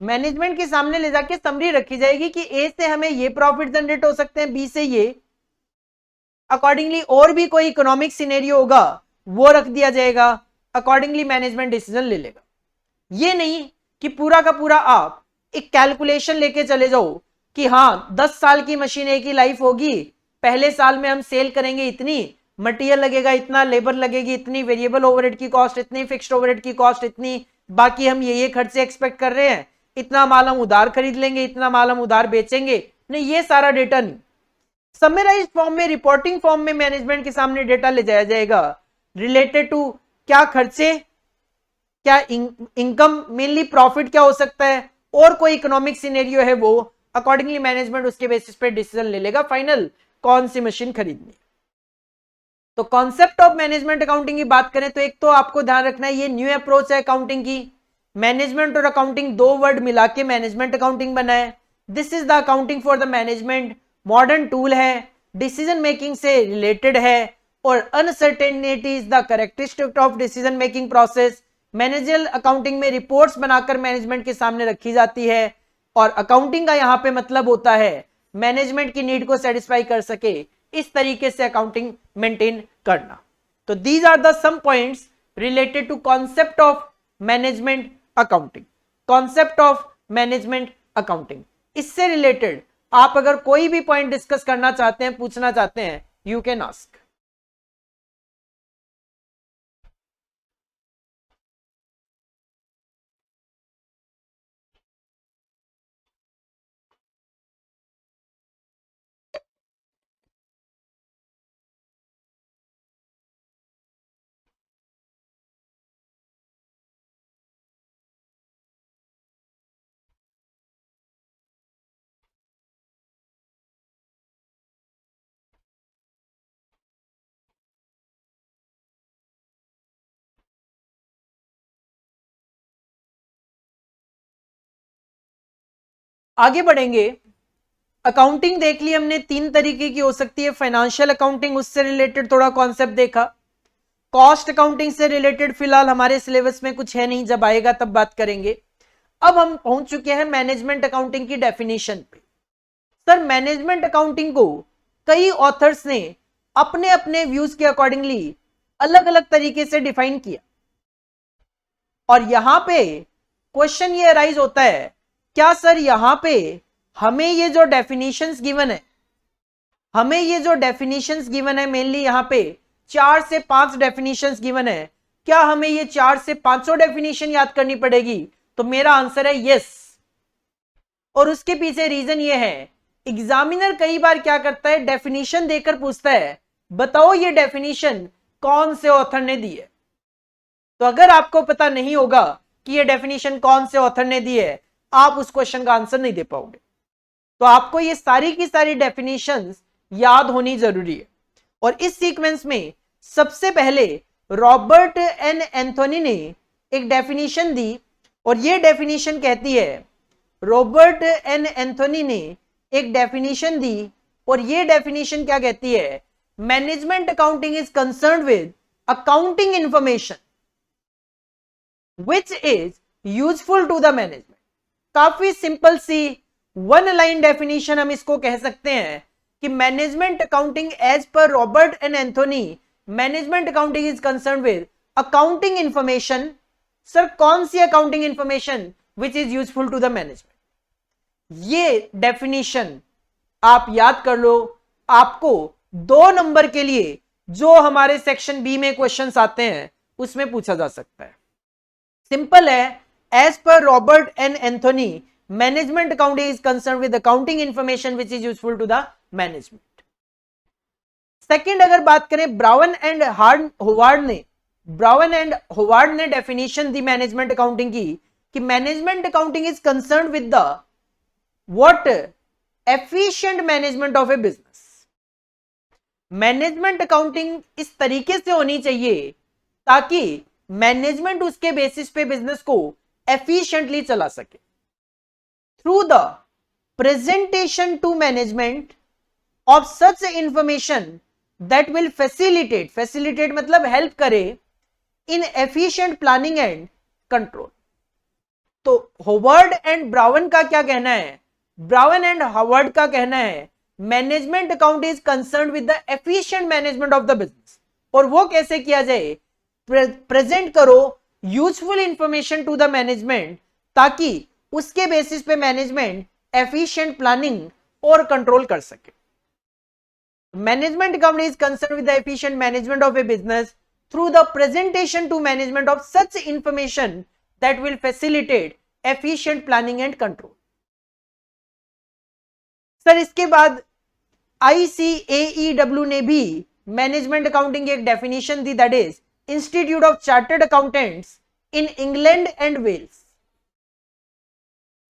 मैनेजमेंट के सामने ले जाके समरी रखी जाएगी कि ए से हमें ये प्रॉफिट जनरेट हो सकते हैं, बी से ये। अकॉर्डिंगली और भी कोई इकोनॉमिक सिनेरियो होगा वो रख दिया जाएगा, अकॉर्डिंगली मैनेजमेंट डिसीजन ले लेगा। ये नहीं कि पूरा का पूरा आप एक कैलकुलेशन लेके चले जाओ कि हाँ 10 साल की मशीन ए की लाइफ होगी, पहले साल में हम सेल करेंगे इतनी, मटेरियल लगेगा इतना, लेबर लगेगी इतनी, वेरिएबल ओवरहेड की कॉस्ट इतनी, फिक्स्ड ओवरहेड की कॉस्ट इतनी, बाकी हम ये खर्चे एक्सपेक्ट कर रहे हैं, इतना माल हम उधार खरीद लेंगे, इतना माल हम उधार बेचेंगे। नहीं, ये सारा डेटा नहीं, समराइज्ड फॉर्म में, रिपोर्टिंग फॉर्म में मैनेजमेंट के सामने डेटा ले जाया जाएगा रिलेटेड टू क्या खर्चे, क्या इनकम, मेनली प्रॉफिट क्या हो सकता है, और कोई इकोनॉमिक सिनेरियो है वो, अकॉर्डिंगली मैनेजमेंट उसके बेसिस पे डिसीजन ले लेगा फाइनल कौन सी मशीन खरीदनी है। तो कॉन्सेप्ट ऑफ मैनेजमेंट अकाउंटिंग की बात करें तो एक तो आपको ध्यान रखना है ये न्यू अप्रोच है अकाउंटिंग की, मैनेजमेंट और अकाउंटिंग दो वर्ड मिला के मैनेजमेंट अकाउंटिंग बना है। This is the accounting for the management, modern tool है, डिसीजन मेकिंग से रिलेटेड है, और uncertainty is the characteristic of decision making process. Managerial accounting में रिपोर्ट्स बनाकर मैनेजमेंट के सामने रखी जाती है, और अकाउंटिंग का यहां पे मतलब होता है मैनेजमेंट की नीड को सेटिस्फाई कर सके इस तरीके से अकाउंटिंग मेंटेन करना। तो these are the some points related to concept of management accounting, concept of management accounting. इससे रिलेटेड आप अगर कोई भी पॉइंट डिस्कस करना चाहते हैं, पूछना चाहते हैं, यू कैन आस्क। आगे बढ़ेंगे। अकाउंटिंग देख ली हमने, तीन तरीके की हो सकती है, फाइनेंशियल अकाउंटिंग, उससे रिलेटेड थोड़ा कॉन्सेप्ट देखा। कॉस्ट अकाउंटिंग से रिलेटेड फिलहाल हमारे सिलेबस में कुछ है नहीं, जब आएगा तब बात करेंगे। अब हम पहुंच चुके हैं मैनेजमेंट अकाउंटिंग की डेफिनेशन पे। सर मैनेजमेंट अकाउंटिंग को कई ऑथर्स ने अपने अपने व्यूज के अकॉर्डिंगली अलग अलग तरीके से डिफाइन किया, और यहां पे क्वेश्चन ये अराइज होता है, क्या सर यहां पे हमें ये जो डेफिनेशंस गिवन है, हमें ये जो डेफिनेशंस गिवन है, मेनली यहां पे 4 से 5 डेफिनेशंस गिवन है, क्या हमें ये 4 से 5 डेफिनेशन याद करनी पड़ेगी? तो मेरा आंसर है यस। और उसके पीछे रीजन ये है, एग्जामिनर कई बार क्या करता है, डेफिनेशन देकर पूछता है बताओ ये डेफिनेशन कौन से ऑथर ने दी है। तो अगर आपको पता नहीं होगा कि ये डेफिनेशन कौन से ऑथर ने दी है, आप उस क्वेश्चन का आंसर नहीं दे पाओगे। तो आपको ये सारी की सारी डेफिनेशंस याद होनी जरूरी है। और इस सीक्वेंस में सबसे पहले रॉबर्ट एन एंथोनी ने एक डेफिनेशन दी, और ये डेफिनेशन कहती है, रॉबर्ट एन एंथोनी ने एक डेफिनेशन दी, और ये डेफिनेशन क्या कहती है, management accounting is concerned with accounting information which is useful to the management। काफी सिंपल सी वन लाइन डेफिनेशन हम इसको कह सकते हैं कि management accounting as per Robert and Anthony, management accounting is concern with accounting information. Sir कौन सी accounting information which is useful to the management? ये डेफिनेशन आप याद कर लो, आपको 2 नंबर के लिए जो हमारे सेक्शन बी में क्वेश्चंस आते हैं उसमें पूछा जा सकता है। सिंपल है, as per Robert N Anthony management accounting is concern with accounting information which is useful to the management. Second अगर बात करें, ब्राउन एंड होवार्ड ने डेफिनेशन दी मैनेजमेंट अकाउंटिंग की कि management accounting is concern with the what, efficient management of a business. मैनेजमेंट अकाउंटिंग इस तरीके से होनी चाहिए ताकि मैनेजमेंट उसके बेसिस पे बिजनेस को एफिशिएंटली चला सके। Through the presentation to management of such information that will facilitate मतलब हेल्प करे in efficient planning and control. तो होवर्ड एंड ब्राउन का क्या कहना है, ब्राउन एंड हावर्ड का कहना है management account is concern with the efficient management of the business. और वो कैसे किया जाए, प्रेजेंट करो useful information to the management ताकि उसके बेसिस पे मैनेजमेंट एफिशिएंट प्लानिंग और कंट्रोल कर सके। Management account is concern with the efficient management of a business through the presentation to management of such information that will facilitate efficient planning and control. Sir इसके बाद ICAEW ने भी management accounting की एक definition दी, that is institute of chartered accountants in England and Wales.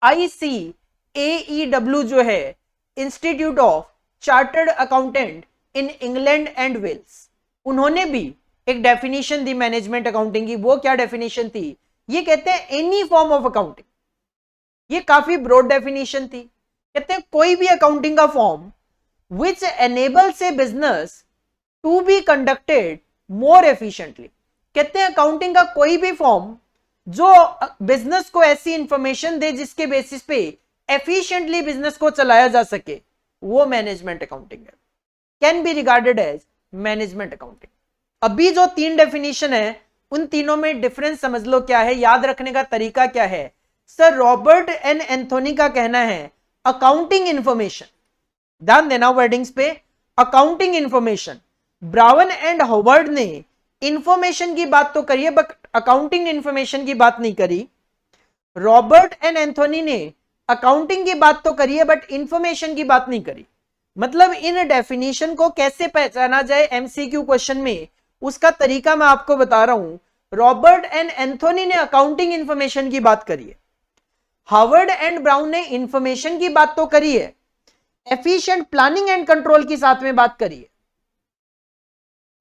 ICAEW जो है institute of chartered accountant in England and Wales, उन्होंने भी एक डेफिनेशन दी मैनेजमेंट अकाउंटिंग की। वो क्या डेफिनेशन थी, ये कहते हैं एनी फॉर्म ऑफ अकाउंटिंग। ये काफी ब्रॉड डेफिनेशन थी, कहते हैं कोई भी अकाउंटिंग का form which enables a business to be conducted more efficiently. कहते हैं अकाउंटिंग का कोई भी फॉर्म जो बिजनेस को ऐसी इंफॉर्मेशन दे जिसके बेसिस पे एफिशिएंटली बिजनेस को चलाया जा सके, वो मैनेजमेंट अकाउंटिंग है, can be regarded as management accounting. अभी जो 3 डेफिनेशन है उन तीनों में डिफरेंस समझ लो क्या है, याद रखने का तरीका क्या है। सर रॉबर्ट एन एंथोनी का कहना है अकाउंटिंग इंफॉर्मेशन, ध्यान देना वर्डिंग्स पे, accounting information. Brown and hovered ने इंफॉर्मेशन की बात तो करी है बट अकाउंटिंग इंफॉर्मेशन की बात नहीं करी। रॉबर्ट एंड एंथोनी ने अकाउंटिंग की बात तो करी है बट इंफॉर्मेशन की बात नहीं करी। मतलब इन डेफिनेशन को कैसे पहचाना जाए एमसीक्यू क्वेश्चन में, उसका तरीका मैं आपको बता रहा हूं। रॉबर्ट एंड एंथोनी ने अकाउंटिंग इंफॉर्मेशन की बात करी है, हार्वर्ड एंड ब्राउन ने इंफॉर्मेशन की बात तो करी है, एफिशिएंट प्लानिंग एंड कंट्रोल की साथ में बात करी है,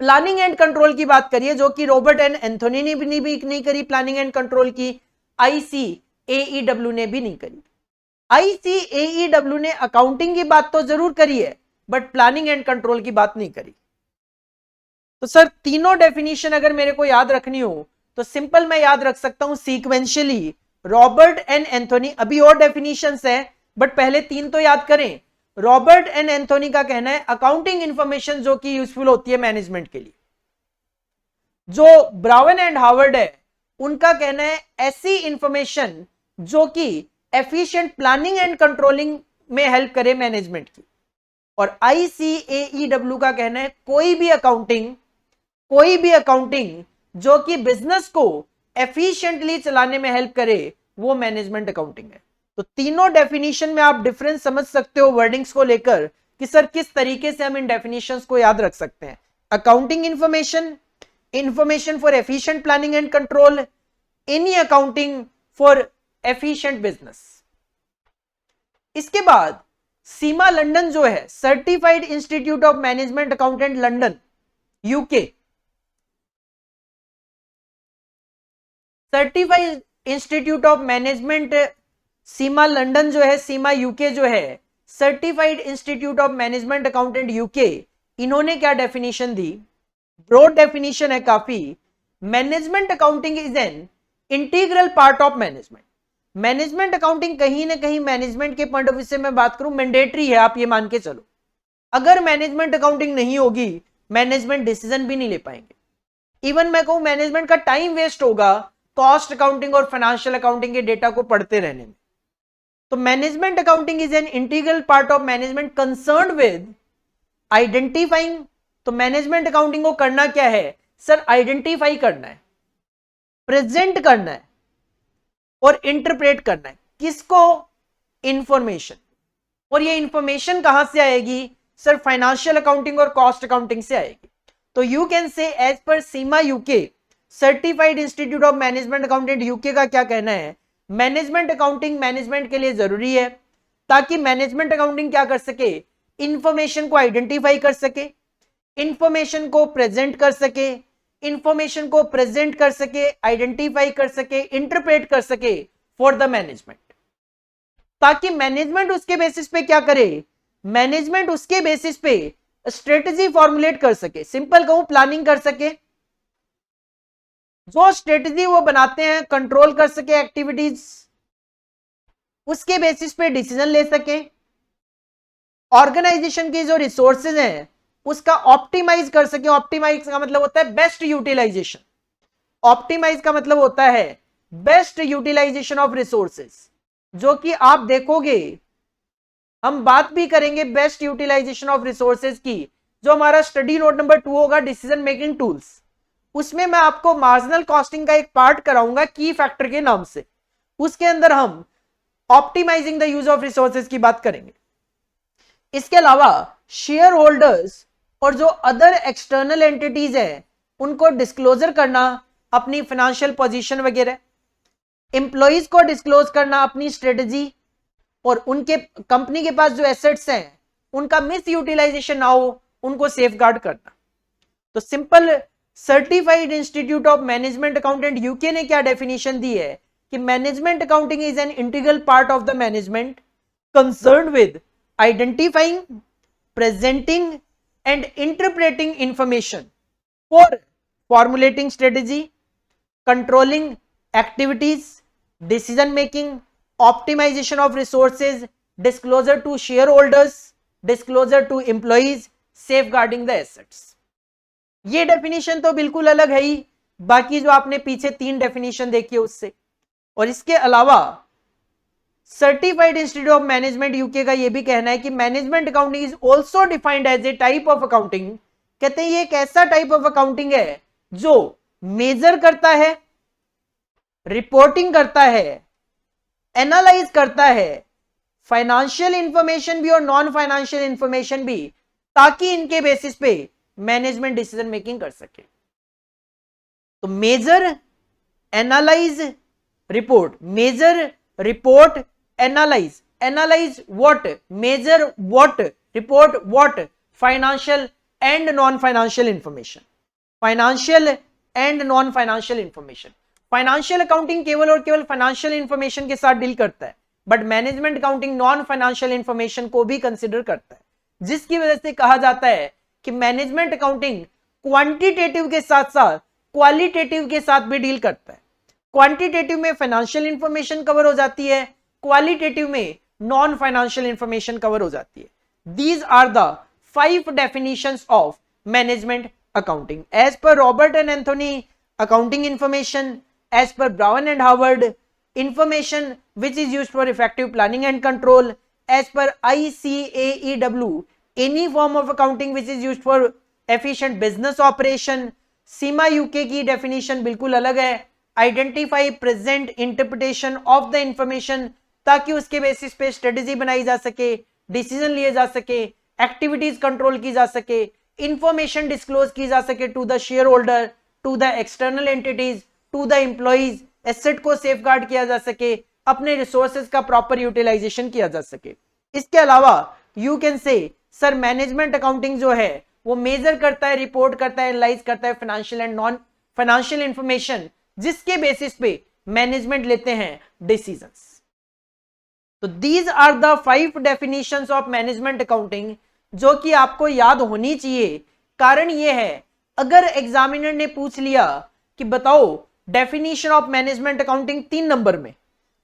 प्लानिंग एंड कंट्रोल की बात करी है जो कि रॉबर्ट एंड एंथोनी ने भी नहीं करी, प्लानिंग एंड कंट्रोल की ICAEW ने भी नहीं करी। ICAEW ने अकाउंटिंग की बात तो जरूर करी है बट प्लानिंग एंड कंट्रोल की बात नहीं करी। तो सर तीनों डेफिनेशन अगर मेरे को याद रखनी हो तो सिंपल मैं याद रख सकता हूं सीक्वेंशियली रॉबर्ट एंड एंथोनी। अभी और डेफिनेशंस है बट पहले 3 तो याद करें। रॉबर्ट एंड एंथोनी का कहना है अकाउंटिंग इंफॉर्मेशन जो कि यूजफुल होती है मैनेजमेंट के लिए। जो ब्राउन एंड हार्वर्ड है उनका कहना है ऐसी इंफॉर्मेशन जो कि एफिशिएंट प्लानिंग एंड कंट्रोलिंग में हेल्प करे मैनेजमेंट की। और ICAEW का कहना है कोई भी अकाउंटिंग जो कि बिजनेस को एफिशिएंटली चलाने में हेल्प करे वो मैनेजमेंट अकाउंटिंग है। तो तीनों डेफिनेशन में आप डिफरेंस समझ सकते हो वर्डिंग्स को लेकर कि सर किस तरीके से हम इन डेफिनेशंस को याद रख सकते हैं। Accounting information for efficient planning and control, any accounting for efficient business. इसके बाद सीमा लंदन जो है certified institute of management accountant London UK, certified institute of management Seema London जो है, सीमा UK जो है certified institute of management accountant UK, इन्होंने क्या डेफिनेशन दी, ब्रॉड डेफिनेशन है काफी। Management accounting is an integral part of management. Management accounting कहीं ना कहीं मैनेजमेंट के पॉइंट ऑफ व्यू से मैं बात करूं मैंडेटरी है, आप ये मान के चलो। अगर मैनेजमेंट अकाउंटिंग नहीं होगी मैनेजमेंट डिसीजन भी नहीं ले पाएंगे। इवन मैं कहूं मैनेजमेंट का टाइम वेस्ट होगा कॉस्ट अकाउंटिंग और फाइनेंशियल अकाउंटिंग के डेटा को पढ़ते रहने में। तो management accounting is an integral part of management concerned with identifying. तो मैनेजमेंट अकाउंटिंग को करना क्या है सर, आइडेंटिफाई करना है, प्रेजेंट करना है और इंटरप्रेट करना है। किसको? इंफॉर्मेशन। और ये इंफॉर्मेशन कहां से आएगी सर? फाइनेंशियल अकाउंटिंग और कॉस्ट अकाउंटिंग से आएगी। तो you can say as per CIMA UK certified institute of management accountant UK का क्या कहना है, मैनेजमेंट अकाउंटिंग मैनेजमेंट के लिए जरूरी है ताकि मैनेजमेंट अकाउंटिंग क्या कर सके, इंफॉर्मेशन को आइडेंटिफाई कर सके, इंफॉर्मेशन को प्रेजेंट कर सके, इंफॉर्मेशन को प्रेजेंट कर सके, आइडेंटिफाई कर सके, इंटरप्रेट कर सके फॉर द मैनेजमेंट, ताकि मैनेजमेंट उसके बेसिस पे क्या करे, मैनेजमेंट उसके बेसिस पे स्ट्रेटजी फॉर्मुलेट कर सके। सिंपल कहूं, प्लानिंग कर सके, जो स्ट्रेटजी वो बनाते हैं कंट्रोल कर सके एक्टिविटीज, उसके बेसिस पे डिसीजन ले सके, ऑर्गेनाइजेशन की जो रिसोर्सेज हैं उसका ऑप्टिमाइज कर सके। ऑप्टिमाइज का मतलब होता है बेस्ट यूटिलाइजेशन, ऑप्टिमाइज का मतलब होता है बेस्ट यूटिलाइजेशन ऑफ रिसोर्सेज, जो कि आप देखोगे हम बात भी करेंगे बेस्ट यूटिलाइजेशन ऑफ रिसोर्सेज की, जो हमारा स्टडी नोट नंबर 2 होगा डिसीजन मेकिंग टूल्स, उसमें मैं आपको मार्जिनल कॉस्टिंग का एक पार्ट कराऊंगा की फैक्टर के नाम से, उसके अंदर हम optimising the use of resources की बात करेंगे। इसके अलावा शेयर होल्डर्स और जो अदर एक्सटर्नल एंटिटीज है उनको डिस्क्लोजर करना अपनी फाइनेंशियल पोजीशन वगैरह, एम्प्लॉइज को डिस्क्लोज करना अपनी स्ट्रेटजी, और उनके कंपनी के पास जो एसेट्स हैं उनका मिस यूटिलाइजेशन ना हो, उनको सेफगार्ड करना। तो simple certified institute of management accountant UK ने क्या डेफिनेशन दी है कि management accounting is an integral part of the management concerned with identifying, presenting and interpreting information for formulating strategy, controlling activities, decision making, optimisation of resources, disclosure to share holders, disclosure to employees, safeguarding the assets. ये definition तो बिल्कुल अलग है ही बाकी जो आपने पीछे 3 definition देखी है उससे। और इसके अलावा certified institute of management UK का यह भी कहना है कि management accounting is also defined as a type of accounting. कहते हैं ये एक ऐसा टाइप ऑफ अकाउंटिंग है जो मेजर करता है, रिपोर्टिंग करता है, एनालाइज करता है, फाइनेंशियल इंफॉर्मेशन भी और नॉन फाइनेंशियल इंफॉर्मेशन भी, ताकि इनके बेसिस पे मैनेजमेंट डिसीजन मेकिंग कर सके। तो measure, analyse, report, measure, report, analyse, analyse what, measure what, report what, financial and non financial information, financial and non financial information. Financial accounting केवल और केवल फाइनेंशियल इंफॉर्मेशन के साथ डील करता है, but management accounting non financial information को भी consider करता है, जिसकी वजह से कहा जाता है कि मैनेजमेंट अकाउंटिंग क्वांटिटेटिव के साथ साथ क्वालिटेटिव के साथ भी डील करता है। क्वांटिटेटिव में फाइनेंशियल इंफॉर्मेशन कवर हो जाती है, क्वालिटेटिव में नॉन फाइनेंशियल इंफॉर्मेशन कवर हो जाती है। These are the 5 definitions of management accounting as per Robert and Anthony. Accounting information as per Brown and Howard, information which is used for effective planning and control as per ICAEW, any form of accounting which is used for efficient business operation. Seema UK की definition बिल्कुल अलग है, identify, present, interpretation of the information, ताकि उसके basis पे strategy बनाई जा सके, डिसीजन लिए जा सके, एक्टिविटीज कंट्रोल की जा सके, इंफॉर्मेशन डिस्क्लोज की जा सके to the share holder, to the external entities, to the employees, asset को सेफगार्ड किया जा सके, अपने रिसोर्सेज का प्रॉपर यूटिलाइजेशन किया जा सके। इसके अलावा you can say sir management accounting जो है वो मेजर करता है, रिपोर्ट करता है, एनालाइज करता है financial and non financial information, जिसके बेसिस पे मैनेजमेंट लेते हैं डिसीजंस। तो these are the 5 definitions of management accounting जो कि आपको याद होनी चाहिए। कारण ये है, अगर एग्जामिनर ने पूछ लिया कि बताओ definition of management accounting 3 number में,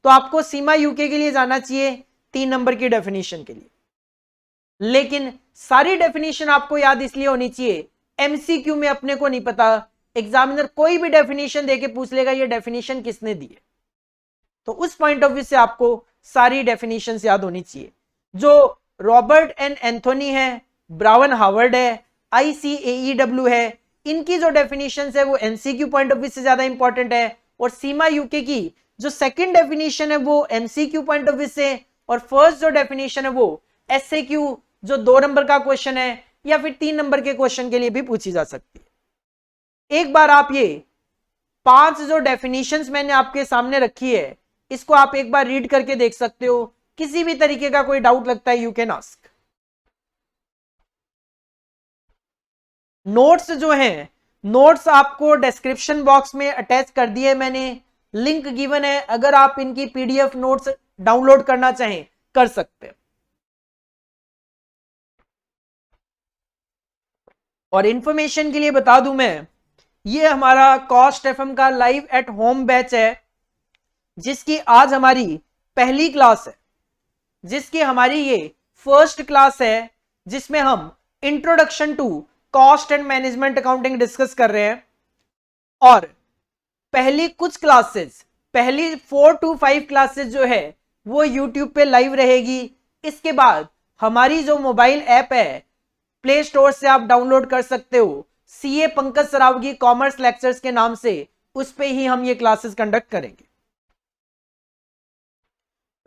तो आपको सीमा यूके के लिए जाना चाहिए 3 नंबर की डेफिनेशन के लिए। लेकिन सारी डेफिनेशन आपको याद इसलिए होनी चाहिए, एमसीक्यू में अपने को नहीं पता, एग्जामिनर कोई भी डेफिनेशन देके पूछ लेगा ये डेफिनेशन किसने दी है, तो उस पॉइंट ऑफ व्यू से आपको सारी डेफिनेशंस याद होनी चाहिए। जो रॉबर्ट एंड एंथोनी है, ब्राउन हार्वर्ड है, ICAEW है, इनकी जो डेफिनेशंस है वो एमसीक्यू पॉइंट ऑफ व्यू से ज्यादा इंपॉर्टेंट है, और सीमा यूके की जो सेकंड डेफिनेशन है वो एमसीक्यू पॉइंट ऑफ व्यू से, और फर्स्ट जो डेफिनेशन है वो SAQ जो 2 नंबर का क्वेश्चन है या फिर 3 नंबर के क्वेश्चन के लिए भी पूछी जा सकती है। एक बार आप ये 5 जो डेफिनेशंस मैंने आपके सामने रखी है इसको आप एक बार रीड करके देख सकते हो। किसी भी तरीके का कोई डाउट लगता है यू कैन आस्क। नोट्स जो हैं, नोट्स आपको डिस्क्रिप्शन बॉक्स में अटैच कर दिए मैंने, लिंक गिवन है, अगर आप इनकी PDF नोट्स डाउनलोड करना चाहें कर सकते हैं। और इंफॉर्मेशन के लिए बता दूं मैं, ये हमारा कॉस्ट FM का लाइव एट होम बैच है, जिसकी आज हमारी पहली क्लास है, जिसकी हमारी ये फर्स्ट क्लास है, जिसमें हम introduction to cost and management accounting discuss कर रहे हैं। और पहली कुछ क्लासेस, पहली 4 to 5 क्लासेस जो है वो यूट्यूब पे लाइव रहेगी। इसके बाद हमारी जो मोबाइल ऐप है प्ले स्टोर से आप डाउनलोड कर सकते हो, CA Pankaj Saraogi commerce lectures के नाम से, उस पे ही हम ये क्लासेस कंडक्ट करेंगे।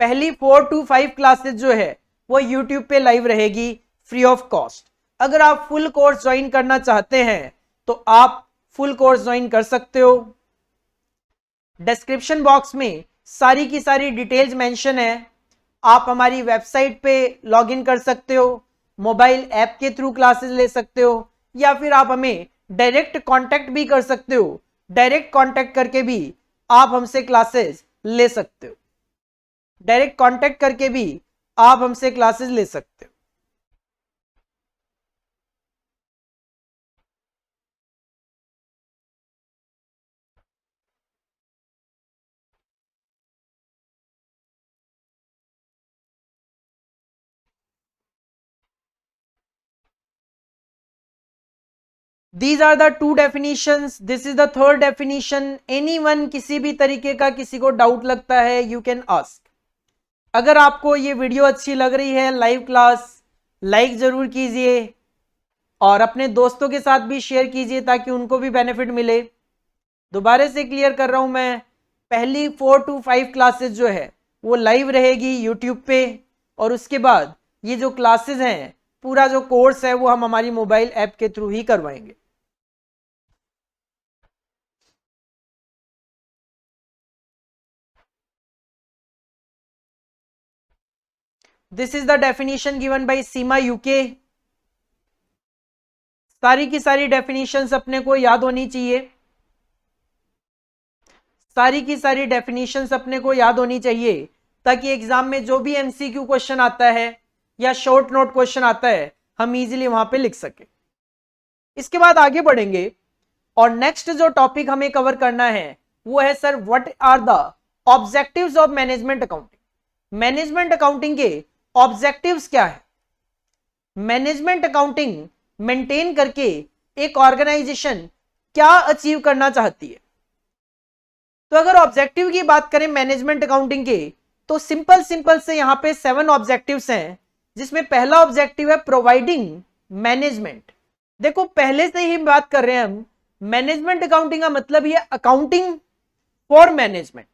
पहली 4 to 5 क्लासेस जो है वो यूट्यूब पे लाइव रहेगी फ्री ऑफ कॉस्ट। अगर आप फुल कोर्स ज्वाइन करना चाहते हैं तो आप फुल कोर्स ज्वाइन कर सकते हो। डिस्क्रिप्शन बॉक्स में सारी की सारी डिटेल्स मेंशन है। आप हमारी वेबसाइट पे लॉगिन कर सकते हो, मोबाइल ऐप के थ्रू क्लासेस ले सकते हो, या फिर आप हमें डायरेक्ट कांटेक्ट भी कर सकते हो। डायरेक्ट कांटेक्ट करके भी आप हमसे क्लासेस ले सकते हो। डायरेक्ट कांटेक्ट करके भी आप हमसे क्लासेस ले सकते हो। These are the 2 definitions. This is the 3rd definition. Anyone, किसी भी तरीके का किसी को डाउट लगता है you can ask. अगर आपको ये वीडियो अच्छी लग रही है, लाइव क्लास, लाइक जरूर कीजिए और अपने दोस्तों के साथ भी शेयर कीजिए ताकि उनको भी बेनिफिट मिले। दोबारा से क्लियर कर रहा हूं मैं, पहली 4 to 5 क्लासेस जो है वो लाइव रहेगी यूट्यूब पे, और उसके बाद ये जो क्लासेस हैं, पूरा जो कोर्स है वो हम हमारी मोबाइल ऐप के थ्रू ही करवाएंगे। This is the definition given by Seema UK. सारी की सारी डेफिनेशंस अपने को याद होनी चाहिए, सारी की सारी डेफिनेशंस अपने को याद होनी चाहिए, ताकि एग्जाम में जो भी MCQ क्वेश्चन आता है या शॉर्ट नोट क्वेश्चन आता है हम इजीली वहां पे लिख सके। इसके बाद आगे बढ़ेंगे और नेक्स्ट जो टॉपिक हमें कवर करना है वो है sir what are the objectives of management accounting. Management accounting के ऑब्जेक्टिव्स क्या है? मैनेजमेंट अकाउंटिंग मेंटेन करके एक ऑर्गेनाइजेशन क्या अचीव करना चाहती है? तो अगर ऑब्जेक्टिव की बात करें मैनेजमेंट अकाउंटिंग के, तो सिंपल से यहां पे 7 ऑब्जेक्टिव्स हैं, जिसमें पहला ऑब्जेक्टिव है प्रोवाइडिंग मैनेजमेंट। देखो पहले से ही बात कर रहे हैं हम, मैनेजमेंट अकाउंटिंग का मतलब ये अकाउंटिंग फॉर मैनेजमेंट।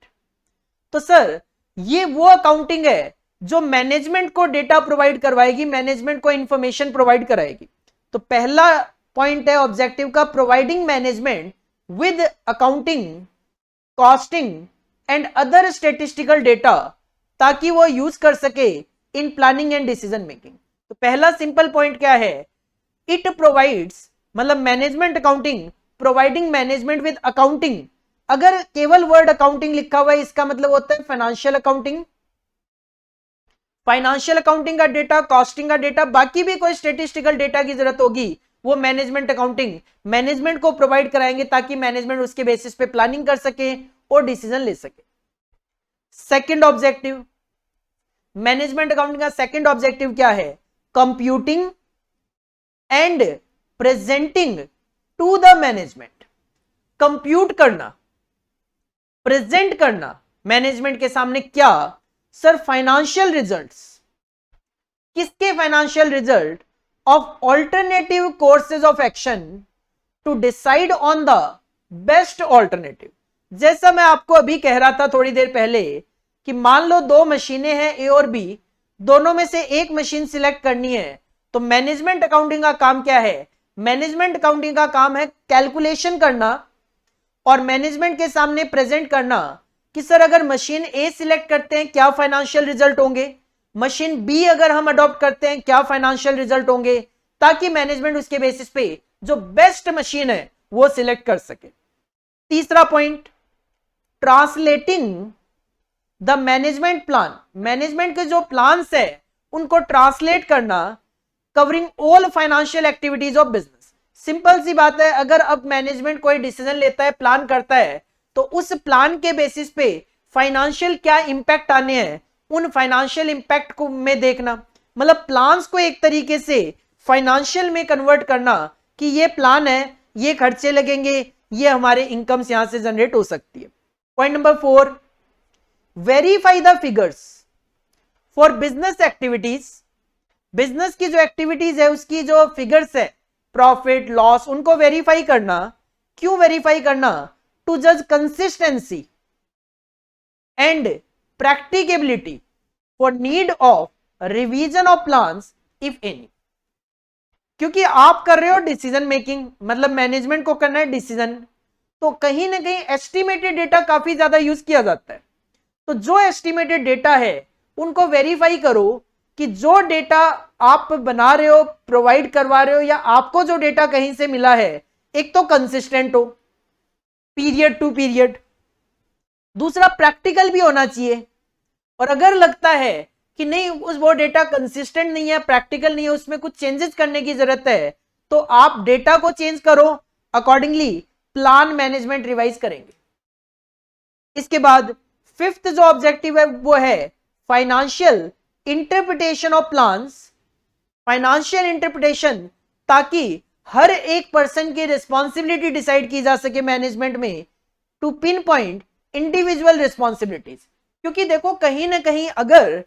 तो सर ये वो अकाउंटिंग है जो मैनेजमेंट को डेटा प्रोवाइड करवाएगी, मैनेजमेंट को इंफॉर्मेशन प्रोवाइड कराएगी। तो पहला पॉइंट है ऑब्जेक्टिव का providing management with accounting, costing and other statistical data, ताकि वो यूज कर सके in planning and decision making. तो पहला सिंपल पॉइंट क्या है? इट प्रोवाइड्स, मतलब management accounting providing management with accounting. अगर केवल वर्ड अकाउंटिंग लिखा हुआ है इसका मतलब होता है फाइनेंशियल अकाउंटिंग, फाइनेंशियल अकाउंटिंग का डेटा, कॉस्टिंग का डेटा, बाकी भी कोई स्टेटिस्टिकल डेटा की जरूरत होगी वो मैनेजमेंट अकाउंटिंग मैनेजमेंट को प्रोवाइड कराएंगे, ताकि मैनेजमेंट उसके बेसिस पे प्लानिंग कर सके और डिसीजन ले सके। सेकंड ऑब्जेक्टिव, मैनेजमेंट अकाउंटिंग का सेकंड ऑब्जेक्टिव क्या है? Computing and presenting to the management. Compute करना, प्रेजेंट करना मैनेजमेंट के सामने क्या, सर फाइनेंशियल रिजल्ट्स, किसके financial result of alternative courses of action to decide on the best alternative. जैसा मैं आपको अभी कह रहा था थोड़ी देर पहले कि मान लो दो मशीनें हैं ए और बी, दोनों में से एक मशीन सिलेक्ट करनी है, तो मैनेजमेंट अकाउंटिंग का काम क्या है? मैनेजमेंट अकाउंटिंग का काम है कैलकुलेशन करना और मैनेजमेंट के सामने प्रेजेंट करना कि सर अगर मशीन ए सिलेक्ट करते हैं क्या फाइनेंशियल रिजल्ट होंगे, मशीन बी अगर हम अडॉप्ट करते हैं क्या फाइनेंशियल रिजल्ट होंगे, ताकि मैनेजमेंट उसके बेसिस पे जो बेस्ट मशीन है वो सिलेक्ट कर सके। तीसरा point, translating the management plan, management के जो प्लान्स है उनको ट्रांसलेट करना, covering all financial activities of business. Simple सी बात है, अगर अब मैनेजमेंट कोई डिसीजन लेता है, प्लान करता है, तो उस प्लान के बेसिस पे फाइनेंशियल क्या इंपैक्ट आने हैं, उन फाइनेंशियल इंपैक्ट को में देखना, मतलब प्लान्स को एक तरीके से फाइनेंशियल में कन्वर्ट करना कि ये प्लान है, ये खर्चे लगेंगे, ये हमारे इनकम यहां से जनरेट हो सकती है। Point number 4, verify the figures for business activities. Business की जो एक्टिविटीज है उसकी जो फिगर्स है, प्रॉफिट लॉस, उनको वेरीफाई करना। क्यों वेरीफाई करना? टू जज consistency and practicability for need of revision of plans if any. क्योंकि आप कर रहे हो डिसीजन मेकिंग, मतलब मैनेजमेंट को करना है डिसीजन, तो कहीं ना कहीं एस्टिमेटेड डेटा काफी ज्यादा यूज किया जाता है। तो जो एस्टिमेटेड डेटा है उनको वेरीफाई करो कि जो डेटा आप बना रहे हो, प्रोवाइड करवा रहे हो, या आपको जो डेटा कहीं से मिला है, एक तो कंसिस्टेंट हो पीरियड टू पीरियड, दूसरा प्रैक्टिकल भी होना चाहिए। और अगर लगता है कि नहीं उस वो डेटा कंसिस्टेंट नहीं है, प्रैक्टिकल नहीं है, उसमें कुछ चेंजेस करने की जरूरत है, तो आप डेटा को चेंज करो, अकॉर्डिंगली प्लान मैनेजमेंट रिवाइज करेंगे। इसके बाद फिफ्थ जो ऑब्जेक्टिव है वो है financial interpretation of plans. Financial interpretation, ताकि हर एक पर्सन की रिस्पॉन्सिबिलिटी डिसाइड की जा सके मैनेजमेंट में, to pinpoint individual responsibilities. क्योंकि देखो कहीं ना कहीं अगर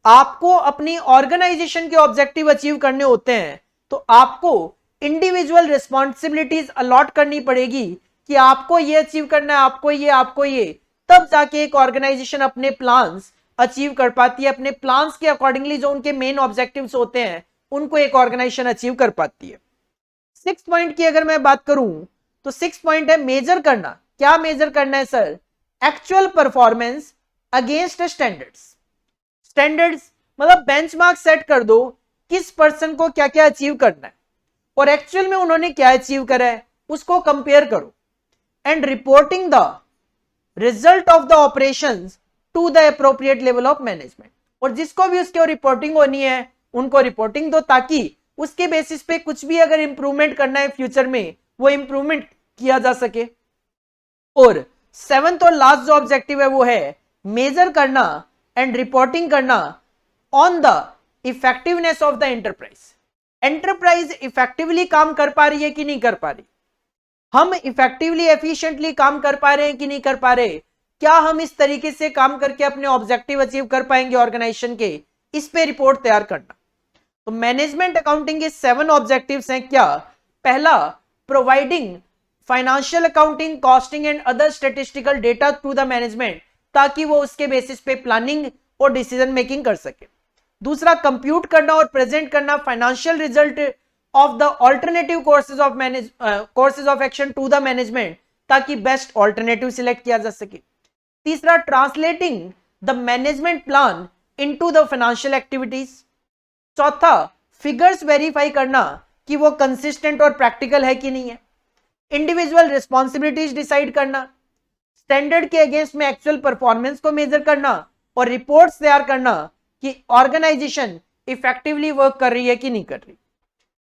आपको अपनी ऑर्गेनाइजेशन के ऑब्जेक्टिव अचीव करने होते हैं तो आपको इंडिविजुअल रिस्पॉन्सिबिलिटीज अलॉट करनी पड़ेगी कि आपको ये अचीव करना है, आपको ये, तब जाके एक ऑर्गेनाइजेशन अपने प्लान्स अचीव कर पाती है। अपने प्लान्स के अकॉर्डिंगली जो उनके मेन ऑब्जेक्टिव्स होते हैं उनको एक ऑर्गेनाइजेशन अचीव कर पाती है। 6 पॉइंट की अगर मैं बात करूं तो 6 पॉइंट है मेजर करना। क्या मेजर करना है sir? Actual performance against standards. Standards मतलब बेंचमार्क सेट कर दो, किस पर्सन को क्या क्या अचीव करना है और एक्चुअल में उन्होंने क्या अचीव करा है उसको कंपेयर करो। And reporting the result of the operations to the appropriate level of management. और जिसको भी उसकी रिपोर्टिंग होनी है उनको रिपोर्टिंग दो, ताकि उसके बेसिस पे कुछ भी अगर इंप्रूवमेंट करना है फ्यूचर में वो इंप्रूवमेंट किया जा सके। और 7th और लास्ट जो ऑब्जेक्टिव है वो है मेजर करना एंड रिपोर्टिंग करना on the effectiveness of the enterprise. Enterprise effectively काम कर पा रही है कि नहीं कर पा रही, हम इफेक्टिवली एफिशिएंटली काम कर पा रहे हैं कि नहीं कर पा रहे, क्या हम इस तरीके से काम करके अपने ऑब्जेक्टिव अचीव कर पाएंगे ऑर्गेनाइजेशन के, इस पे रिपोर्ट तैयार करना। तो मैनेजमेंट अकाउंटिंग के 7 ऑब्जेक्टिव्स हैं। क्या? पहला, providing financial accounting, costing and other statistical data to the management, ताकि वो उसके बेसिस पे प्लानिंग और डिसीजन मेकिंग कर सके। दूसरा, कंप्यूट करना और प्रेजेंट करना financial result of the alternative courses of action to the management, ताकि बेस्ट ऑल्टरनेटिव सिलेक्ट किया जा सके। तीसरा, translating the management plan into the financial activities. चौथा, फिगर्स वेरीफाई करना कि वो कंसिस्टेंट और प्रैक्टिकल है कि नहीं है। इंडिविजुअल रिस्पॉन्सिबिलिटीज डिसाइड करना, स्टैंडर्ड के अगेंस्ट में एक्चुअल परफॉर्मेंस को मेजर करना और रिपोर्ट्स तैयार करना कि ऑर्गेनाइजेशन इफेक्टिवली वर्क कर रही है कि नहीं कर रही।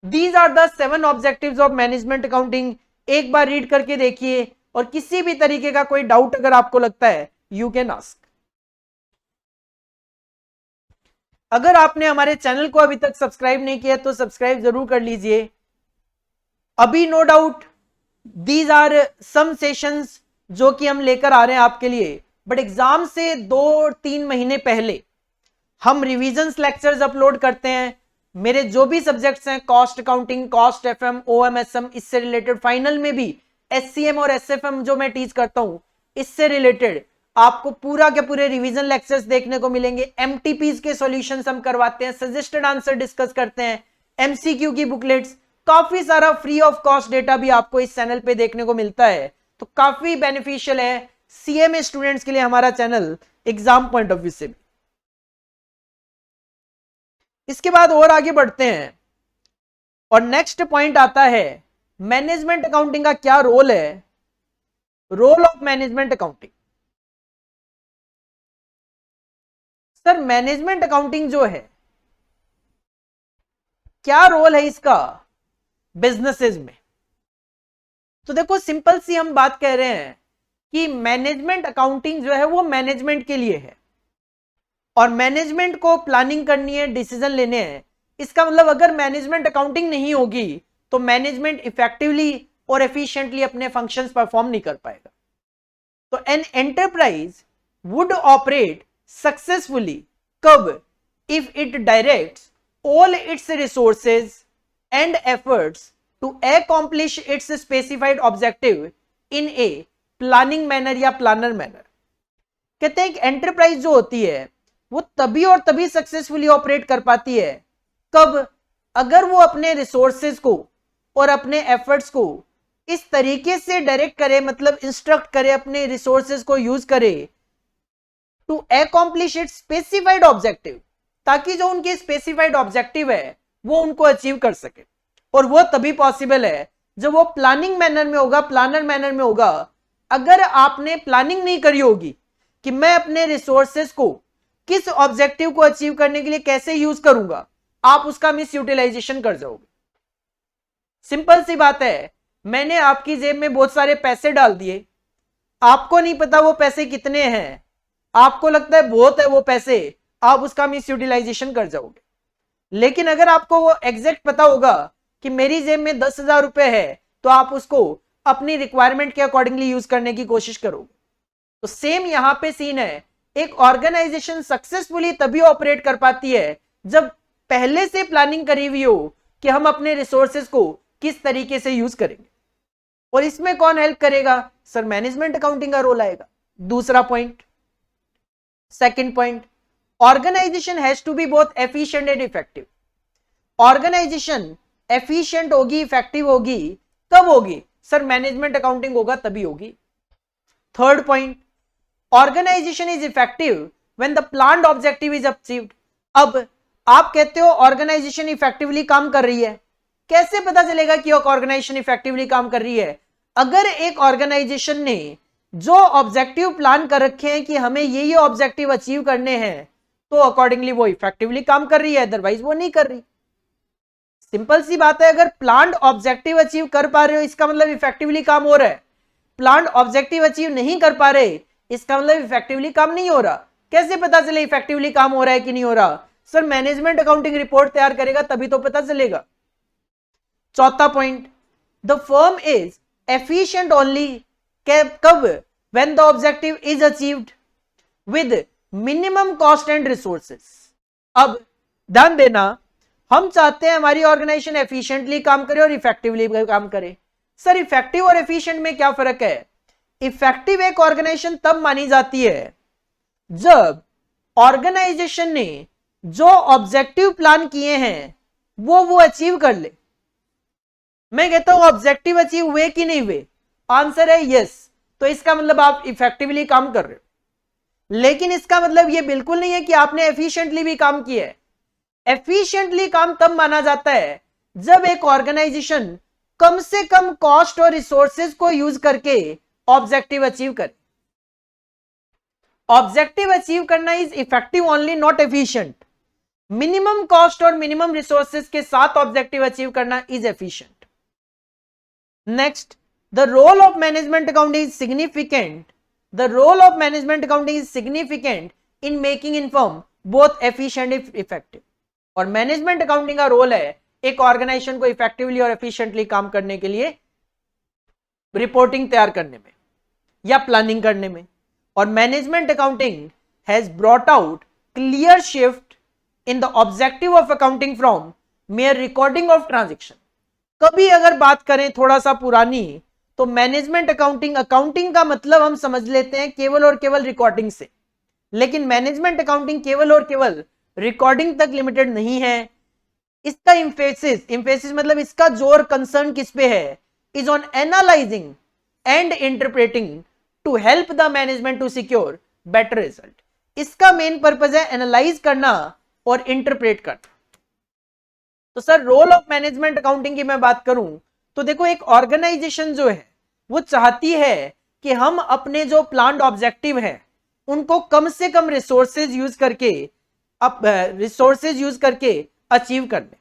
These are the 7 objectives of management accounting. एक बार रीड करके देखिए और किसी भी तरीके का कोई डाउट अगर आपको लगता है यू कैन आस्क। अगर आपने हमारे चैनल को अभी तक सब्सक्राइब नहीं किया तो सब्सक्राइब जरूर कर लीजिए। अभी no doubt these are some sessions जो कि हम लेकर आ रहे हैं आपके लिए, बट एग्जाम से 2-3 महीने पहले हम रिविजन्स लेक्चर्स अपलोड करते हैं। मेरे जो भी सब्जेक्ट्स हैं, कॉस्ट अकाउंटिंग, कॉस्ट एफएम, ओएमएसएम, इससे रिलेटेड, फाइनल में भी एससीएम और एसएफएम जो मैं टीच करता हूं, इससे रिलेटेड आपको पूरा के पूरे रिवीजन लेक्चर्स देखने को मिलेंगे। एमटीपीज के सॉल्यूशंस हम करवाते हैं, सजेस्टेड आंसर डिस्कस करते हैं, एमसीक्यू की बुकलेट्स, काफी सारा फ्री ऑफ कॉस्ट डेटा भी आपको इस चैनल पे देखने को मिलता है। तो काफी बेनिफिशियल है सीएमए स्टूडेंट्स के लिए हमारा channel, exam point of view से भी। इसके बाद और आगे बढ़ते हैं और नेक्स्ट पॉइंट आता है मैनेजमेंट अकाउंटिंग का क्या रोल है। Role of management accounting. Sir management accounting जो है, क्या रोल है इसका बिजनेसेस में? तो देखो सिंपल सी हम बात कह रहे हैं कि मैनेजमेंट अकाउंटिंग जो है वो मैनेजमेंट के लिए है, और मैनेजमेंट को प्लानिंग करनी है, डिसीजन लेने हैं। इसका मतलब अगर मैनेजमेंट अकाउंटिंग नहीं होगी तो मैनेजमेंट इफेक्टिवली और एफिशिएंटली अपने फंक्शंस परफॉर्म नहीं कर पाएगा। तो an enterprise would operate successfully कब? If it directs all its resources and efforts to accomplish its specified objective in a planning manner या planner manner। कहते हैं एक एंटरप्राइज जो होती है वो तभी और तभी सक्सेसफुली ऑपरेट कर पाती है कब? अगर वो अपने रिसोर्सेज को और अपने एफर्ट्स को इस तरीके से डायरेक्ट करे, मतलब इंस्ट्रक्ट करे, अपने रिसोर्सेज को यूज करे to accomplish its specified objective, ताकि जो उनके स्पेसिफाइड ऑब्जेक्टिव है वो उनको अचीव कर सके। और वो तभी पॉसिबल है जब वो प्लानिंग मैनर में होगा, प्लानर मैनर में होगा। अगर आपने प्लानिंग नहीं करी होगी कि मैं अपने रिसोर्सेस को किस ऑब्जेक्टिव को अचीव करने के लिए कैसे यूज करूंगा, आप उसका मिस यूटिलाइजेशन कर जाओगे। सिंपल सी बात है, मैंने आपकी जेब में बहुत सारे पैसे डाल दिए, आपको नहीं पता वो पैसे कितने हैं, आपको लगता है बहुत है वो पैसे, आप उसका मिस यूटिलाइजेशन कर जाओगे। लेकिन अगर आपको वो एग्जैक्ट पता होगा कि मेरी जेब में 10,000 रुपए है, तो आप उसको अपनी रिक्वायरमेंट के अकॉर्डिंगली यूज करने की कोशिश करोगे। तो सेम यहां पे सीन है, एक ऑर्गेनाइजेशन सक्सेसफुली तभी ऑपरेट कर पाती है जब पहले से प्लानिंग करी हुई हो कि हम अपने रिसोर्सेज को किस तरीके से यूज करेंगे। और इसमें कौन हेल्प करेगा? सर मैनेजमेंट अकाउंटिंग का रोल आएगा। दूसरा point, second point, organisation has to be both efficient and effective. Organisation efficient होगी, इफेक्टिव होगी, कब होगी? सर मैनेजमेंट अकाउंटिंग होगा तभी होगी। Third point, organisation is effective when the planned objective is achieved. अब आप कहते हो ऑर्गेनाइजेशन इफेक्टिवली काम कर रही है, कैसे पता चलेगा कि ऑर्गेनाइजेशन इफेक्टिवली काम कर रही है? अगर एक ऑर्गेनाइजेशन ने जो ऑब्जेक्टिव प्लान कर रखे हैं कि हमें ये ऑब्जेक्टिव अचीव करने हैं, तो अकॉर्डिंगली वो इफेक्टिवली काम कर रही है, अदरवाइज वो नहीं कर रही। सिंपल सी बात है, अगर प्लान्ड ऑब्जेक्टिव अचीव कर पा रहे हो इसका मतलब इफेक्टिवली काम हो रहा है। प्लान्ड ऑब्जेक्टिव अचीव नहीं कर पा रहे, इसका मतलब इफेक्टिवली काम नहीं हो रहा। कैसे पता चले इफेक्टिवली काम हो रहा है कि नहीं हो रहा? सर मैनेजमेंट अकाउंटिंग रिपोर्ट तैयार करेगा तभी तो पता चलेगा। चौथा point, the firm is efficient only कब? When the objective is achieved with minimum cost and resources. अब ध्यान देना, हम चाहते हैं हमारी ऑर्गेनाइजेशन एफिशिएंटली काम करे और इफेक्टिवली काम करे। सर इफेक्टिव और एफिशिएंट में क्या फर्क है? इफेक्टिव एक ऑर्गेनाइजेशन तब मानी जाती है जब ऑर्गेनाइजेशन ने जो ऑब्जेक्टिव प्लान किए हैं वो अचीव कर ले। मैं कहता हूं ऑब्जेक्टिव अचीव हुए कि नहीं हुए? आंसर है यस, तो इसका मतलब आप इफेक्टिवली काम कर रहे हो। लेकिन इसका मतलब यह बिल्कुल नहीं है कि आपने एफिशिएंटली भी काम किया है। एफिशिएंटली काम तब माना जाता है जब एक ऑर्गेनाइजेशन कम से कम कॉस्ट और रिसोर्सेज को यूज करके ऑब्जेक्टिव अचीव करे। ऑब्जेक्टिव अचीव करना is effective only, not efficient. Minimum cost और मिनिमम रिसोर्सेज के साथ ऑब्जेक्टिव अचीव करना is efficient. Next, the role of management accounting is significant. The role of management accounting is significant in making firm both efficient and effective। और management accounting का role है एक organisation को effectively और efficiently काम करने के लिए रिपोर्टिंग तैयार करने में या प्लानिंग करने में। और management accounting has brought out clear shift in the objective of accounting from mayor recording of transaction. कभी अगर बात करें थोड़ा सा पुरानी, तो मैनेजमेंट अकाउंटिंग का मतलब हम समझ लेते हैं केवल और केवल रिकॉर्डिंग से, लेकिन मैनेजमेंट अकाउंटिंग केवल और केवल रिकॉर्डिंग तक लिमिटेड नहीं है। इसका इंफेसिस मतलब इसका जोर, कंसर्न किस पे है, is on analysing and interpreting to help the management to secure better result. इसका मेन पर्पज है एनालाइज करना और इंटरप्रेट करना। तो sir role of management accounting की मैं बात करूं तो देखो, एक ऑर्गेनाइजेशन जो है वो चाहती है कि हम अपने जो प्लान्ड ऑब्जेक्टिव है उनको कम से कम रिसोर्सेज यूज करके अचीव कर ले।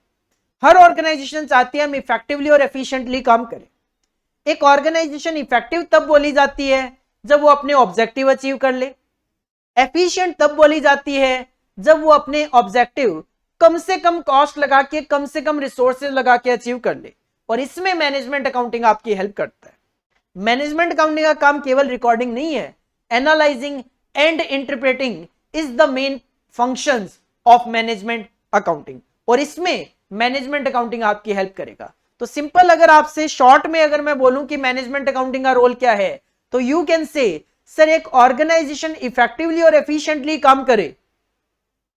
हर ऑर्गेनाइजेशन चाहती है हम इफेक्टिवली और एफिशिएंटली काम करें। एक ऑर्गेनाइजेशन इफेक्टिव तब बोली जाती है जब वो अपने ऑब्जेक्टिव अचीव कर ले, एफिशिएंट तब बोली जाती है जब वो अपने ऑब्जेक्टिव कम से कम कॉस्ट लगा के, कम से कम रिसोर्सेज लगा के अचीव कर ले। और इसमें मैनेजमेंट अकाउंटिंग आपकी हेल्प करता है। मैनेजमेंट अकाउंटिंग का काम केवल रिकॉर्डिंग नहीं है, analysing and interpreting is the main functions of management accounting, और इसमें मैनेजमेंट अकाउंटिंग आपकी हेल्प करेगा। तो सिंपल अगर आपसे शॉर्ट में अगर मैं बोलूं कि मैनेजमेंट अकाउंटिंग का रोल क्या है, तो यू कैन से सर एक ऑर्गेनाइजेशन इफेक्टिवली और एफिशिएंटली काम करे,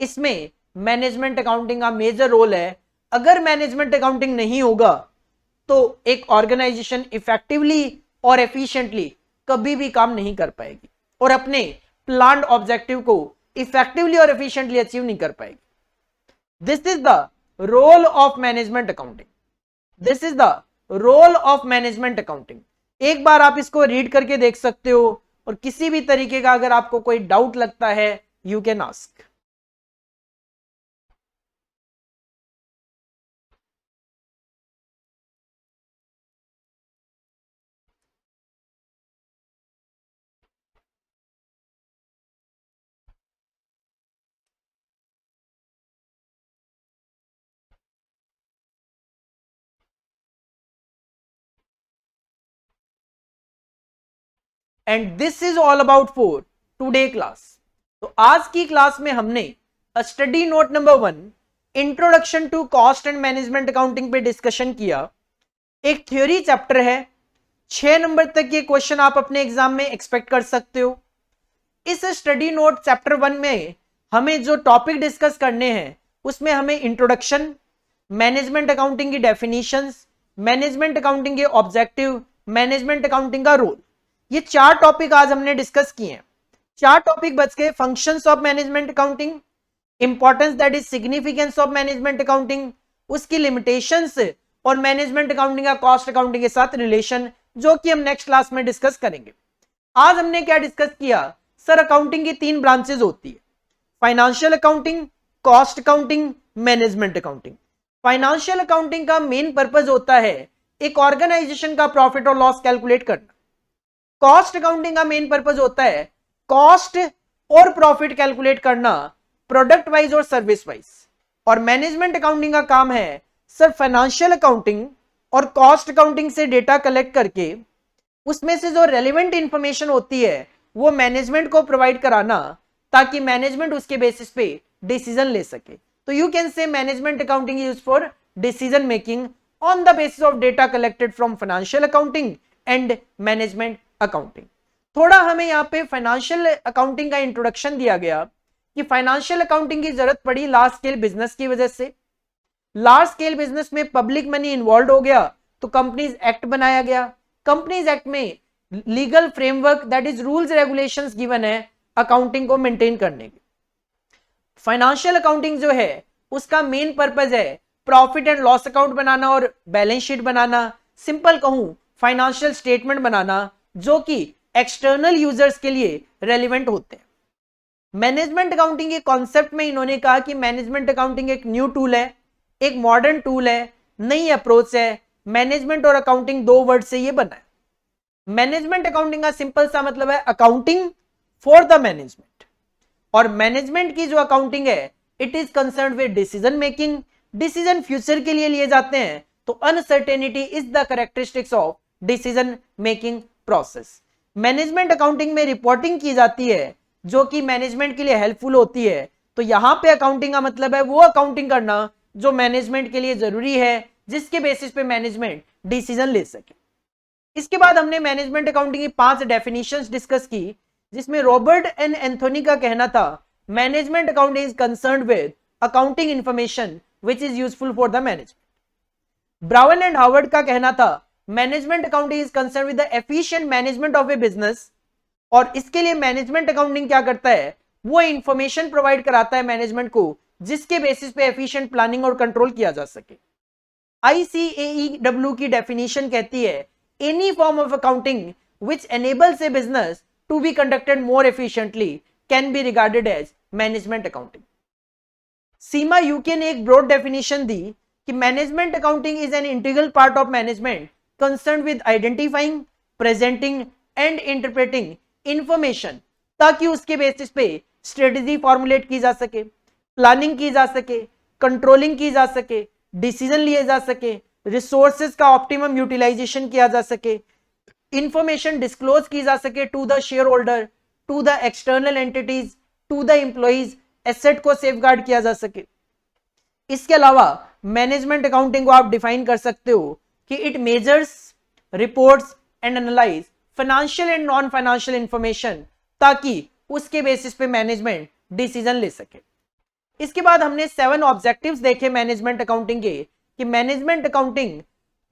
इसमें मैनेजमेंट अकाउंटिंग का मेजर रोल है। अगर मैनेजमेंट अकाउंटिंग नहीं होगा तो एक ऑर्गेनाइजेशन इफेक्टिवली और एफिशिएंटली कभी भी काम नहीं कर पाएगी और अपने प्लान्ड ऑब्जेक्टिव को इफेक्टिवली और एफिशिएंटली अचीव नहीं कर पाएगी। This is the role of management accounting. This is the role of management accounting. एक बार आप इसको रीड करके देख सकते हो, और किसी भी तरीके का अगर आपको कोई डाउट लगता है you can ask. And this is all about for today class. तो आज की क्लास में हमने study note number 1 introduction to cost and management accounting पे डिस्कशन किया। एक थ्योरी चैप्टर है, 6 नंबर तक ये क्वेश्चन आप अपने एग्जाम में एक्सपेक्ट कर सकते हो। इस स्टडी नोट चैप्टर 1 में हमें जो टॉपिक डिस्कस करने हैं उसमें हमें इंट्रोडक्शन, मैनेजमेंट अकाउंटिंग की डेफिनेशंस, मैनेजमेंट अकाउंटिंग के ऑब्जेक्टिव, मैनेजमेंट अकाउंटिंग का रोल, ये 4 टॉपिक आज हमने डिस्कस किए हैं। 4 टॉपिक बच गए। Functions of management accounting, importance that is significance of management accounting, उसकी लिमिटेशंस और मैनेजमेंट अकाउंटिंग का कॉस्ट अकाउंटिंग के साथ रिलेशन, जो कि हम नेक्स्ट क्लास में डिस्कस करेंगे। आज हमने क्या डिस्कस किया, सर अकाउंटिंग की 3 ब्रांचेस होती है, financial accounting, cost accounting, management accounting. Financial accounting का मेन पर्पज होता है एक ऑर्गेनाइजेशन का प्रॉफिट और लॉस कैलकुलेट करना। कॉस्ट अकाउंटिंग का मेन पर्पज होता है कॉस्ट और प्रॉफिट कैलकुलेट करना, प्रोडक्ट वाइज और सर्विस वाइज। और मैनेजमेंट अकाउंटिंग का काम है सर फाइनेंशियल अकाउंटिंग और कॉस्ट अकाउंटिंग से डेटा कलेक्ट करके उसमें से जो रेलेवेंट इंफॉर्मेशन होती है वो मैनेजमेंट को प्रोवाइड कराना, ताकि मैनेजमेंट उसके बेसिस पे डिसीजन ले सके। तो यू कैन से management accounting use for decision making on the basis of data collected from financial accounting and management accounting. थोड़ा हमें यहाँ पे फाइनेंशियल अकाउंटिंग का इंट्रोडक्शन दिया गया कि फाइनेंशियल अकाउंटिंग की जरूरत पड़ी लार्ज स्केल बिजनेस की वजह से। लार्ज स्केल बिजनेस में पब्लिक मनी इन्वॉल्व हो गया तो कंपनीज एक्ट बनाया गया। कंपनीज एक्ट में legal framework that is rules regulations given है अकाउंटिंग को मेंटेन करने की। फाइनेंशियल अकाउंटिंग जो है उसका मेन पर्पज है प्रॉफिट एंड लॉस अकाउंट बनाना और बैलेंस शीट बनाना। सिंपल कहूं फाइनेंशियल स्टेटमेंट बनाना जो कि एक्सटर्नल यूजर्स के लिए रेलिवेंट होते हैं। मैनेजमेंट अकाउंटिंग के कॉन्सेप्ट में इन्होंने कहा कि मैनेजमेंट अकाउंटिंग एक न्यू टूल है, एक मॉडर्न टूल है, नई अप्रोच है। मैनेजमेंट और अकाउंटिंग 2 वर्ड से ये बना है। मैनेजमेंट अकाउंटिंग का सिंपल सा मतलब है अकाउंटिंग फॉर द मैनेजमेंट, और मैनेजमेंट की जो अकाउंटिंग है it is concern with decision making. Decision future के लिए लिए जाते हैं, तो uncertainty is the characteristics of decision making process. Management accounting में रिपोर्टिंग की जाती है जो कि मैनेजमेंट के लिए हेल्पफुल होती है। तो यहां पे अकाउंटिंग का मतलब है वो अकाउंटिंग करना जो मैनेजमेंट के लिए जरूरी है, जिसके बेसिस पे मैनेजमेंट डिसीजन ले सके। इसके बाद हमने मैनेजमेंट अकाउंटिंग की 5 डेफिनेशंस डिस्कस की, जिसमें रॉबर्ट एन एंथोनी का कहना था management accounting is concerned with accounting information which is useful for the management. Brown and Harvard का कहना था management accounting is concerned with the efficient management of a business, और इसके लिए मैनेजमेंट अकाउंटिंग क्या करता है, वो इंफॉर्मेशन प्रोवाइड कराता है मैनेजमेंट को जिसके बेसिस पे एफिशिएंट प्लानिंग और कंट्रोल किया जा सके। ICAEW की डेफिनेशन कहती है any form of accounting which enables a business to be conducted more efficiently can be regarded as management accounting. CIMA UK ने एक ब्रॉड डेफिनेशन दी कि management accounting is an integral part of management concerned with identifying, presenting and interpreting information, ताकि उसके basis पे strategy formulate की जा सके, प्लानिंग की जा सके, कंट्रोलिंग की जा सके, डिसीजन लिए जा सके, रिसोर्सेज का ऑप्टिमम यूटिलाइजेशन किया जा सके, इंफॉर्मेशन डिस्क्लोज की जा सके to the share holder, to the external entities, to the employees, asset को सेफगार्ड किया जा सके। इसके अलावा मैनेजमेंट अकाउंटिंग को आप डिफाइन कर सकते हो कि it measures, reports and analyse financial and non financial information, ताकि उसके बेसिस पे मैनेजमेंट डिसीजन ले सके। इसके बाद हमने 7 ऑब्जेक्टिव्स देखे मैनेजमेंट अकाउंटिंग के, कि मैनेजमेंट अकाउंटिंग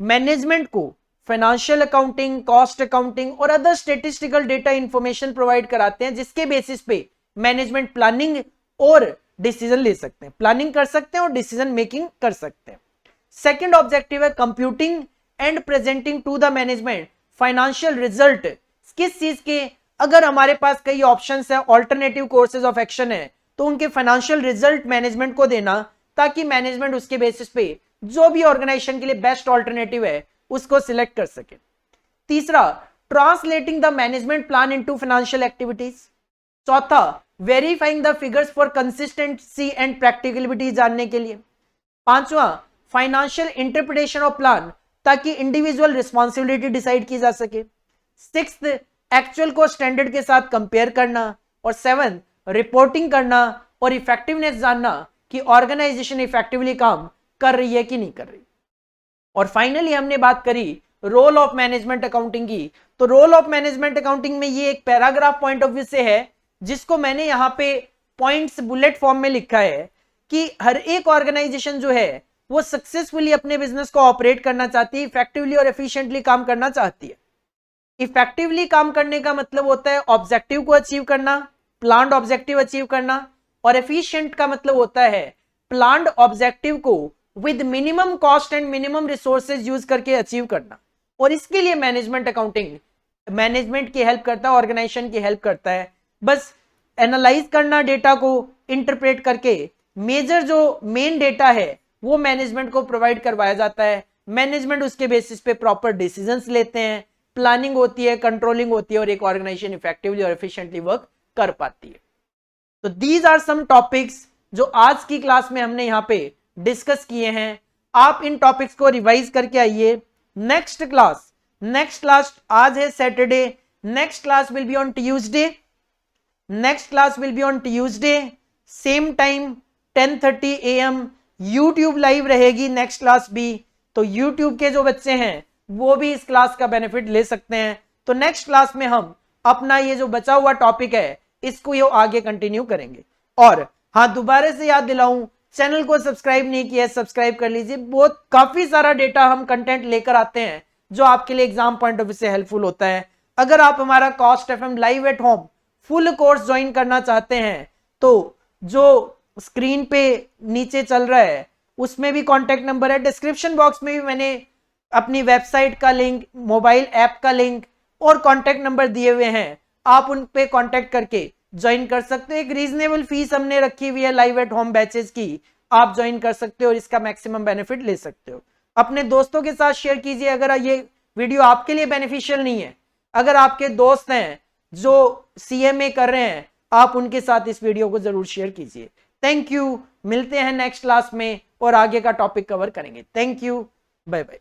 मैनेजमेंट को फाइनेंशियल अकाउंटिंग, कॉस्ट अकाउंटिंग और other statistical data information provide कराते हैं, जिसके बेसिस पे मैनेजमेंट प्लानिंग और डिसीजन ले सकते हैं, प्लानिंग कर सकते हैं और डिसीजन मेकिंग कर सकते हैं। सेकंड ऑब्जेक्टिव है computing and presenting to the management financial result. किस चीज के, अगर हमारे पास कई ऑप्शंस है, ऑल्टरनेटिव कोर्सेज ऑफ एक्शन है, तो उनके फाइनेंशियल रिजल्ट मैनेजमेंट को देना, ताकि मैनेजमेंट उसके बेसिस पे जो भी ऑर्गेनाइजेशन के लिए बेस्ट ऑल्टरनेटिव है उसको सिलेक्ट कर सके। तीसरा, translating the management plan into financial activities. चौथा, verifying the figures for consistency and practicality जानने के लिए। पांचवा, फाइनेंशियल इंटरप्रिटेशन ऑफ प्लान, ताकि इंडिविजुअल रिस्पॉन्सिबिलिटी डिसाइड की जा सके। सिक्स्थ, एक्चुअल को स्टैंडर्ड के साथ कंपेयर करना। और सेवंथ, रिपोर्टिंग करना और इफेक्टिवनेस जानना कि ऑर्गेनाइजेशन इफेक्टिवली काम कर रही है कि नहीं कर रही। और फाइनली हमने बात करी रोल ऑफ मैनेजमेंट अकाउंटिंग की। तो रोल ऑफ मैनेजमेंट अकाउंटिंग में ये एक पैराग्राफ पॉइंट ऑफ व्यू से है, जिसको मैंने यहाँ पे पॉइंट्स बुलेट फॉर्म में लिखा है कि हर एक ऑर्गेनाइजेशन जो है वो सक्सेसफुली अपने बिजनेस को ऑपरेट करना चाहती है, इफेक्टिवली और एफिशिएंटली काम करना चाहती है। इफेक्टिवली काम करने का मतलब होता है ऑब्जेक्टिव को अचीव करना, प्लान्ड ऑब्जेक्टिव अचीव करना, और एफिशिएंट का मतलब होता है प्लान्ड ऑब्जेक्टिव को with minimum cost and minimum resources use करके अचीव करना। और इसके लिए मैनेजमेंट अकाउंटिंग मैनेजमेंट की हेल्प करता है, ऑर्गेनाइजेशन की हेल्प करता है। बस एनालाइज करना डेटा को, इंटरप्रेट करके मेजर जो मेन डेटा है वो मैनेजमेंट को प्रोवाइड करवाया जाता है। मैनेजमेंट उसके बेसिस पे प्रॉपर डिसीजंस लेते हैं, प्लानिंग होती है, कंट्रोलिंग होती है, और एक ऑर्गेनाइजेशन इफेक्टिवली और एफिशिएंटली वर्क कर पाती है। तो दीज आर सम टॉपिक्स जो आज की क्लास में हमने यहाँ पे डिस्कस किए हैं। आप इन टॉपिक्स को रिवाइज करके आइए। नेक्स्ट क्लास आज है Saturday, next class will be on Tuesday, same time 10:30 AM YouTube live रहेगी नेक्स्ट क्लास भी। तो यूट्यूब के जो बच्चे हैं वो भी इस क्लास का बेनिफिट ले सकते हैं। तो नेक्स्ट क्लास में हम अपना ये जो बचा हुआ टॉपिक है इसको ये आगे कंटिन्यू करेंगे। और हाँ, दोबारा से याद दिलाऊं, चैनल को सब्सक्राइब नहीं किया है, सब्सक्राइब कर लीजिए। बहुत काफी सारा डेटा हम कंटेंट लेकर आते हैं जो आपके लिए एग्जाम पॉइंट ऑफ व्यू से हेल्पफुल होता है। अगर आप हमारा cost FM live at home full course join करना चाहते हैं तो जो स्क्रीन पे नीचे चल रहा है उसमें भी कॉन्टेक्ट नंबर है, डिस्क्रिप्शन बॉक्स में भी मैंने अपनी वेबसाइट का लिंक, मोबाइल ऐप का लिंक और कॉन्टेक्ट नंबर दिए हुए हैं। आप उन पे कॉन्टेक्ट करके ज्वाइन कर सकते हो। एक रीजनेबल फीस हमने रखी हुई है लाइव एट होम बैचेस की, आप ज्वाइन कर सकते हो और इसका मैक्सिमम बेनिफिट ले सकते हो। अपने दोस्तों के साथ शेयर कीजिए अगर ये वीडियो आपके लिए बेनिफिशियल नहीं है। अगर आपके दोस्त हैं जो CMA कर रहे हैं, आप उनके साथ इस वीडियो को जरूर शेयर कीजिए। थैंक यू, मिलते हैं नेक्स्ट क्लास में और आगे का टॉपिक कवर करेंगे। Thank you, bye bye.